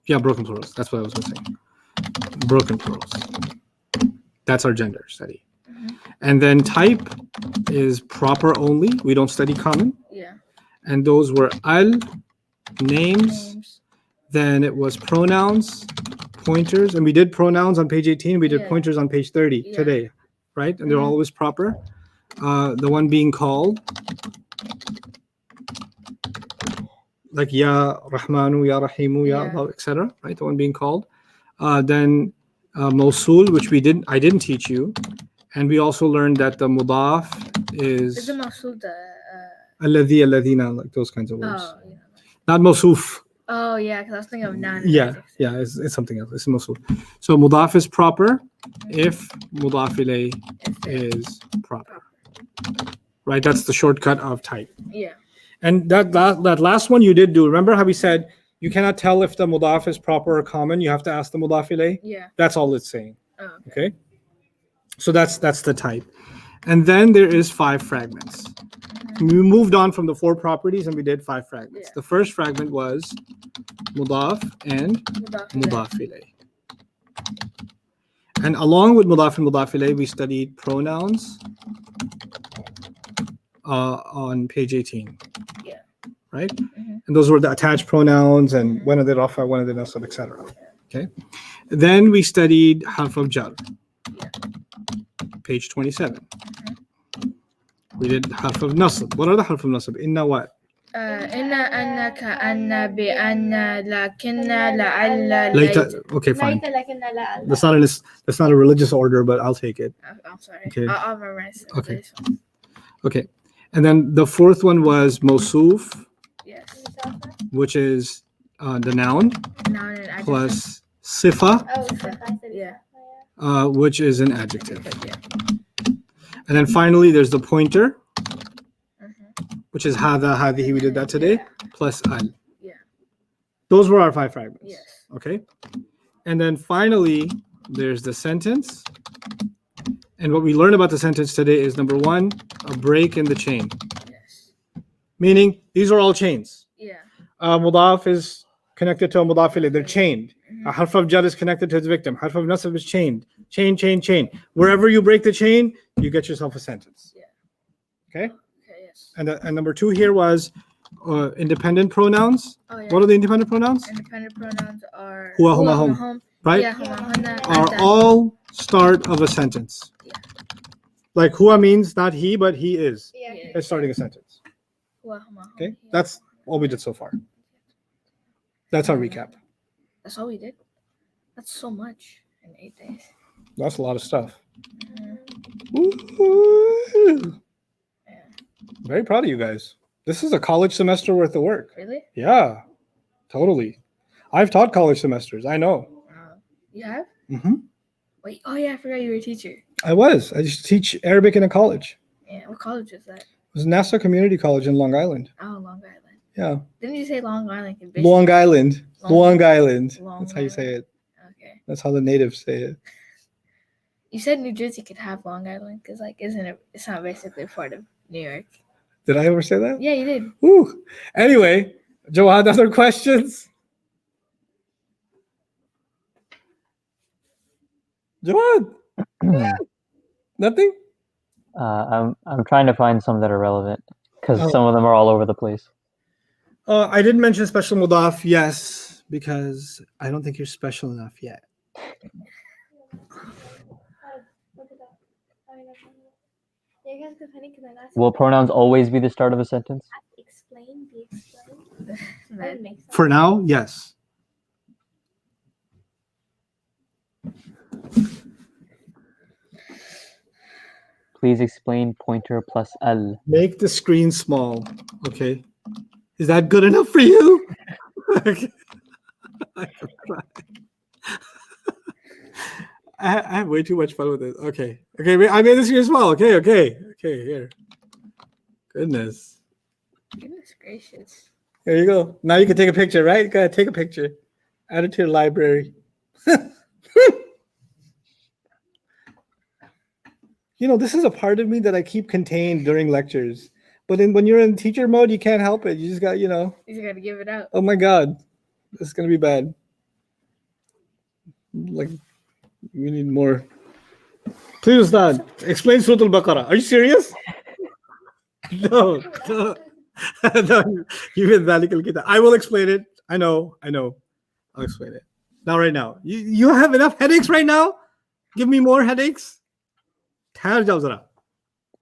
Speaker 1: broken plurals. That's what I was missing. Broken plurals. That's our gender study. And then type is proper only. We don't study common.
Speaker 3: Yeah.
Speaker 1: And those were names. Then it was pronouns, pointers, and we did pronouns on page 18. We did pointers on page 30 today, right? And they're always proper. The one being called, like Ya Rahmanu, Ya Rahimu, Ya Allah, etc. Right? The one being called. Then Mosul, which I didn't teach you, and we also learned that the mudaf is
Speaker 3: the Mosul
Speaker 1: alladhi, alladhina, like those kinds of words.
Speaker 3: Oh, yeah.
Speaker 1: Not Mosuf.
Speaker 3: Oh yeah, because I was thinking of noun.
Speaker 1: Yeah, it's something else. It's Mosul. So mudaf is proper if mudaf ilayh is proper. Right, that's the shortcut of type.
Speaker 3: Yeah.
Speaker 1: And that last one you did do. Remember how we said you cannot tell if the mudaf is proper or common. You have to ask the mudaf ilayh.
Speaker 3: Yeah.
Speaker 1: That's all it's saying.
Speaker 3: Oh,
Speaker 1: okay. So that's the type. And then there is 5 fragments. We moved on from the 4 properties and we did 5 fragments. The first fragment was mudaf and mudaf ilayh. And along with mudaf and mudaf ilayh, we studied pronouns on page 18.
Speaker 3: Yeah.
Speaker 1: Right? And those were the attached pronouns and when are they rafa, when are they nasab, etc. Okay. Then we studied harf of jar. Page 27. We did harf of nasab. What are the harf of nasab? Inna what?
Speaker 3: Inna, anna, ka'anna, bi'anna, lakinna, la'alla,
Speaker 1: Later. Okay, fine.
Speaker 4: لكن
Speaker 1: That's not a religious order, but I'll take it.
Speaker 3: I'm sorry.
Speaker 1: Okay.
Speaker 3: I'll memorize it.
Speaker 1: Okay. Okay. And then the 4th one was mosuf,
Speaker 3: Yes.
Speaker 1: which is the noun,
Speaker 3: Noun and adjective.
Speaker 1: plus sifa,
Speaker 3: Yeah.
Speaker 1: which is an adjective.
Speaker 3: Yeah.
Speaker 1: And then finally, there's the pointer, which is hada, hadihi, we did that today, plus al.
Speaker 3: Yeah.
Speaker 1: Those were our 5 fragments.
Speaker 3: Yes.
Speaker 1: Okay. And then finally, there's the sentence. And what we learned about the sentence today is number 1, a break in the chain.
Speaker 3: Yes.
Speaker 1: Meaning, these are all chains.
Speaker 3: Yeah.
Speaker 1: Mudaf is connected to a mudaf ilayh. They're chained. A harf of jar is connected to its victim. Harf of nasab is chained. Chain, chain, chain. Wherever you break the chain, you get yourself a sentence.
Speaker 3: Yeah.
Speaker 1: Okay?
Speaker 3: Okay, yes.
Speaker 1: And number 2 here was independent pronouns.
Speaker 3: Oh, yeah.
Speaker 1: What are the independent pronouns?
Speaker 3: Independent pronouns are
Speaker 1: Huwa, huma, hum. Right?
Speaker 3: Yeah, huma, hunna,
Speaker 1: Are
Speaker 3: anta.
Speaker 1: all start of a sentence.
Speaker 3: Yeah.
Speaker 1: Like huwa means not he, but he is.
Speaker 3: Yeah.
Speaker 1: It's starting a sentence.
Speaker 3: Huwa, huma, hum.
Speaker 1: Okay?
Speaker 3: Yeah.
Speaker 1: That's all we did so far. That's our recap.
Speaker 3: That's all we did. That's so much in 8 days.
Speaker 1: That's a lot of stuff.
Speaker 3: Mhm.
Speaker 1: Woo-hoo.
Speaker 3: Yeah.
Speaker 1: Very proud of you guys. This is a college semester worth of work.
Speaker 3: Really?
Speaker 1: Yeah, totally. I've taught college semesters. I know.
Speaker 3: You have?
Speaker 1: Mm-hmm.
Speaker 3: Wait. Oh yeah, I forgot you were a teacher.
Speaker 1: I used to teach Arabic in a college.
Speaker 3: Yeah. What college is that?
Speaker 1: It was Nassau Community College in Long Island.
Speaker 3: Oh, Long Island.
Speaker 1: Yeah.
Speaker 3: Didn't you say Long Island? Convention?
Speaker 1: Long Island. Long Island.
Speaker 3: Long
Speaker 1: That's how you say it.
Speaker 3: Okay.
Speaker 1: That's how the natives say it.
Speaker 3: You said New Jersey could have Long Island because, like, isn't it? It's not basically part of New York.
Speaker 1: Did I ever say that?
Speaker 3: Yeah, you did.
Speaker 1: Woo. Anyway, Jawad, other questions? Jawad, nothing?
Speaker 2: I'm trying to find some that are relevant because
Speaker 1: Oh.
Speaker 2: some of them are all over the place.
Speaker 1: I did mention special mudaf, yes, because I don't think you're special enough yet.
Speaker 2: Will pronouns always be the start of a sentence?
Speaker 4: Explain, be explained.
Speaker 3: That-
Speaker 4: Makes sense.
Speaker 1: For now, yes.
Speaker 2: Please explain pointer plus al.
Speaker 1: Make the screen small, okay? Is that good enough for you? Okay. I have way too much fun with this. Okay. Okay, I made this screen small. Okay, here. Goodness.
Speaker 3: Goodness gracious.
Speaker 1: There you go. Now you can take a picture, right? Go ahead, take a picture. Add it to your library. You know, this is a part of me that I keep contained during lectures. But when you're in teacher mode, you can't help it. You just got,
Speaker 3: You just gotta give it out.
Speaker 1: oh my God, this is going to be bad. Like, we need more. Please, Ustad, explain Surah Al-Baqarah. Are you serious? No. No, you mean Dhalik al-Kitab. I will explain it. I know. I'll explain it. Now, right now. You have enough headaches right now? Give me more headaches? Thar jao zara.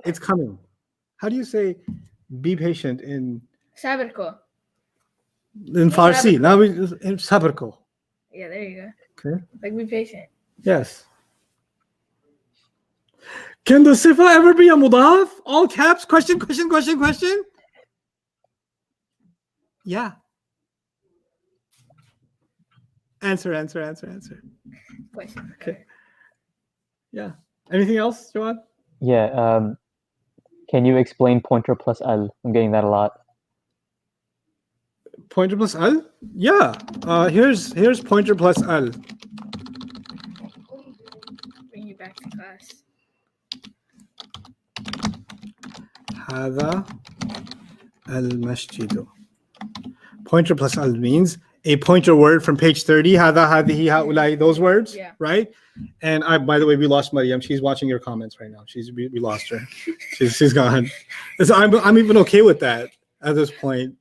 Speaker 1: It's coming. How do you say be patient in
Speaker 3: Sabr ko.
Speaker 1: Farsi? Now in sabr ko.
Speaker 3: Yeah, there you go.
Speaker 1: Okay.
Speaker 3: Like, be patient.
Speaker 1: Yes. Can the sifa ever be a mudaf? All caps? Question? Yeah. Answer.
Speaker 3: Question.
Speaker 1: Okay. Yeah. Anything else, Joanne?
Speaker 2: Yeah. Can you explain pointer plus al? I'm getting that a lot.
Speaker 1: Pointer plus al? Yeah. Here's pointer plus al.
Speaker 3: Bring you back to class.
Speaker 1: هذا المسجد. Pointer plus al means a pointer word from page 30. هذا هذه هؤلاء, those words,
Speaker 3: Yeah.
Speaker 1: right? And by the way, we lost Mariam. She's watching your comments right now. We lost her. She's gone. So I'm even okay with that at this point.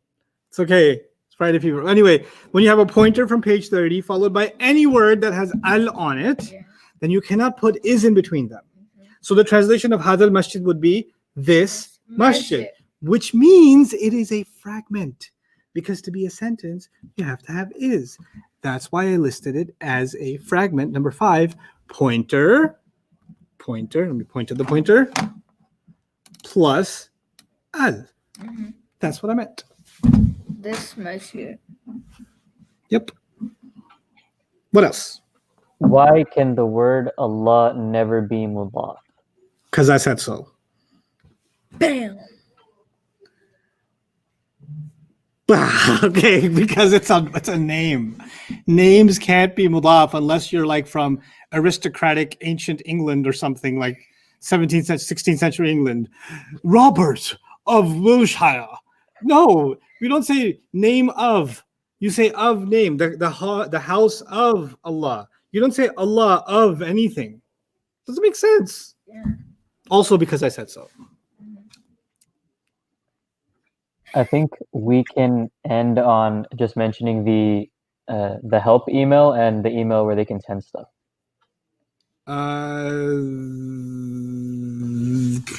Speaker 1: It's okay. It's Friday fever. Anyway, when you have a pointer from page 30 followed by any word that has al on it,
Speaker 3: Yeah.
Speaker 1: then you cannot put is in between them.
Speaker 3: Mhm.
Speaker 1: So the translation of hadal masjid would be this masjid, which means it is a fragment. Because to be a sentence, you have to have is. That's why I listed it as a fragment. Number 5, pointer. Let me point to the pointer. Plus al.
Speaker 3: Mhm.
Speaker 1: That's what I meant.
Speaker 3: This masjid.
Speaker 1: Yep. What else?
Speaker 2: Why can the word Allah never be mudaf?
Speaker 1: Because I said so.
Speaker 3: Bam.
Speaker 1: Okay, because it's a name. Names can't be mudaf unless you're like from aristocratic ancient England or something like 17th, 16th century England. Robert of Wiltshire. No, we don't say name of. You say of name, the house of Allah. You don't say Allah of anything. Doesn't make sense.
Speaker 3: Yeah.
Speaker 1: Also because I said so.
Speaker 2: I think we can end on just mentioning the help email and the email where they can send stuff.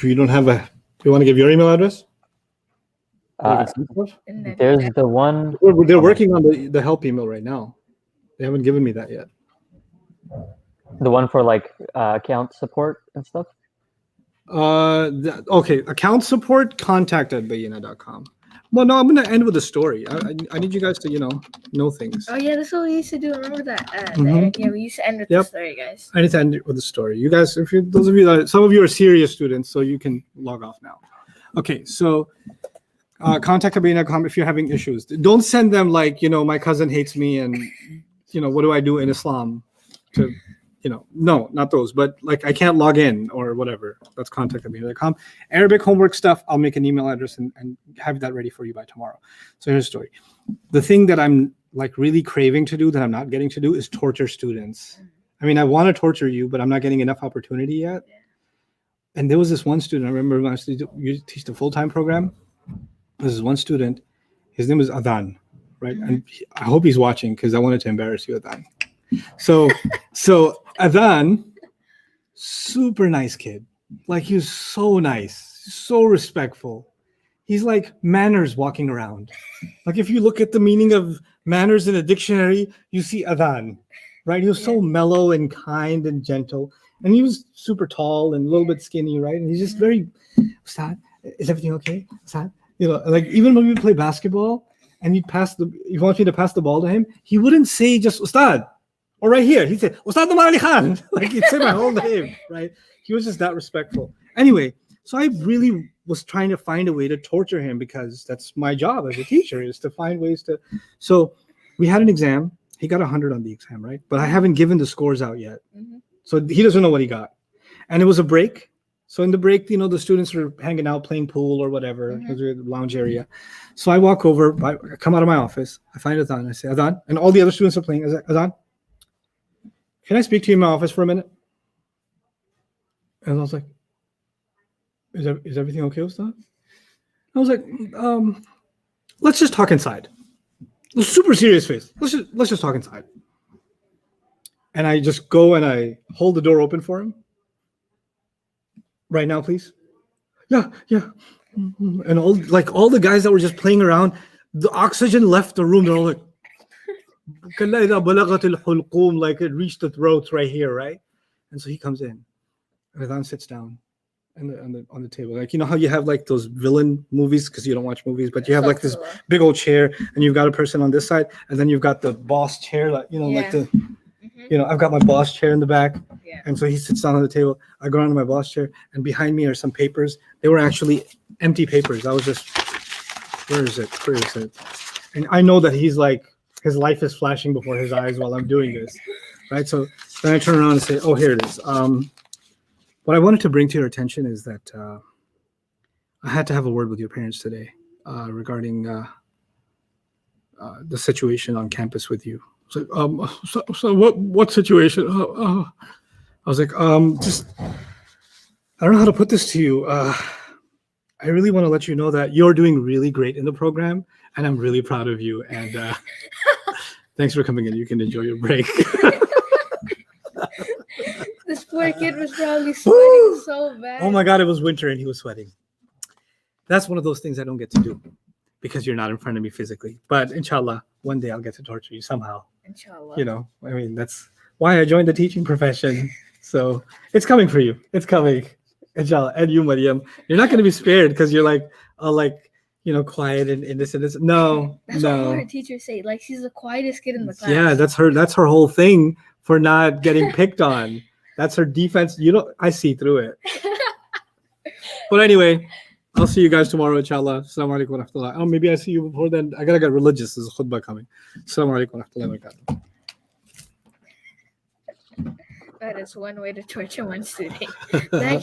Speaker 1: You don't have a. Do you want to give your email address?
Speaker 3: In the
Speaker 2: There's the one.
Speaker 1: They're working on the help email right now. They haven't given me that yet.
Speaker 2: The one for like account support and stuff.
Speaker 1: Okay, account support, contact@bayina.com. Well, no, I'm going to end with a story. I need you guys to, know things.
Speaker 3: Oh yeah, that's what we used to do. Remember that?
Speaker 1: Mhm.
Speaker 3: Yeah, we used to end with
Speaker 1: Yep.
Speaker 3: the story, guys.
Speaker 1: I need to end it with a story. You guys, those of you that, some of you are serious students, so you can log off now. Okay, so contact@bayina.com if you're having issues. Don't send them like, my cousin hates me and, what do I do in Islam? No, not those, but like I can't log in or whatever. That's contact@bayina.com. Arabic homework stuff, I'll make an email address and have that ready for you by tomorrow. So here's the story. the thing that I'm like really craving to do that I'm not getting to do is torture students. I mean, I want to torture you, but I'm not getting enough opportunity yet. And there was this one student, I remember when I used to teach the full-time program. This is one student, his name is Adhan, right? And I hope he's watching because I wanted to embarrass you, Adhan. So Adhan, super nice kid. Like he was so nice, so respectful. He's like manners walking around. Like if you look at the meaning of manners in a dictionary, you see Adhan, right? He was so mellow and kind and gentle. And he was super tall and a little bit skinny, right? And he's just very, Ustad, is everything okay? Ustad? You know, like even when we play basketball and he wants me to pass the ball to him, he wouldn't say just Ustad or right here. He'd say, Ustad Namali Khan. Like he'd say my whole name, right? He was just that respectful. Anyway, so I really was trying to find a way to torture him because that's my job as a teacher is to find ways to. So we had an exam. He got 100 on the exam, right? But I haven't given the scores out yet. So he doesn't know what he got. And it was a break. So in the break, you know, the students were hanging out, playing pool or whatever, because we're in the lounge area. So I walk over, I come out of my office. I find Adhan. I say, Adhan, and all the other students are playing. I say, Adhan, can I speak to you in my office for a minute? And I was like, is everything okay with that? I was like, let's just talk inside. Super serious face. Let's just talk inside. And I just go and I hold the door open for him. Right now, please. Yeah. And all the guys that were just playing around, the oxygen left the room. They're all like, like it reached the throats right here, right? And so he comes in. And Adhan sits down on the table. Like, you know how you have like those villain movies, because you don't watch movies, but you have like this big old chair and you've got a person on this side, and then you've got the boss chair, like, you know, like the, you know, I've got my boss chair in the back. And so he sits down on the table. I go onto my boss chair, and behind me are some papers. They were actually empty papers. I was just, where is it? And I know that he's like, his life is flashing before his eyes while I'm doing this, right? So then I turn around and say, oh, here it is. What I wanted to bring to your attention is that I had to have a word with your parents today regarding the situation on campus with you. So what situation? I was like, just, I don't know how to put this to you. I really want to let you know that you're doing really great in the program, and I'm really proud of you. And thanks for coming in. You can enjoy your break.
Speaker 3: This poor kid was probably sweating so bad.
Speaker 1: Oh my God, it was winter and he was sweating. That's one of those things I don't get to do because you're not in front of me physically. But inshallah, one day I'll get to torture you somehow.
Speaker 3: Inshallah.
Speaker 1: You know, I mean, that's why I joined the teaching profession. So it's coming for you. It's coming. Inshallah. And you, Mariam, you're not going to be spared because you're like, you know, quiet and this and this. No,
Speaker 3: that's
Speaker 1: no.
Speaker 3: what our teachers say. Like, she's the quietest kid in the class.
Speaker 1: Yeah, that's her whole thing for not getting picked on. That's her defense. You know, I see through it. But anyway, I'll see you guys tomorrow, inshallah. Assalamu alaikum wa rahmatullah. Oh, maybe I see you before then. I gotta get religious. There's a khutbah coming. Assalamu alaikum wa rahmatullah wa barakatuh.
Speaker 3: That is one way to torture one student. Thank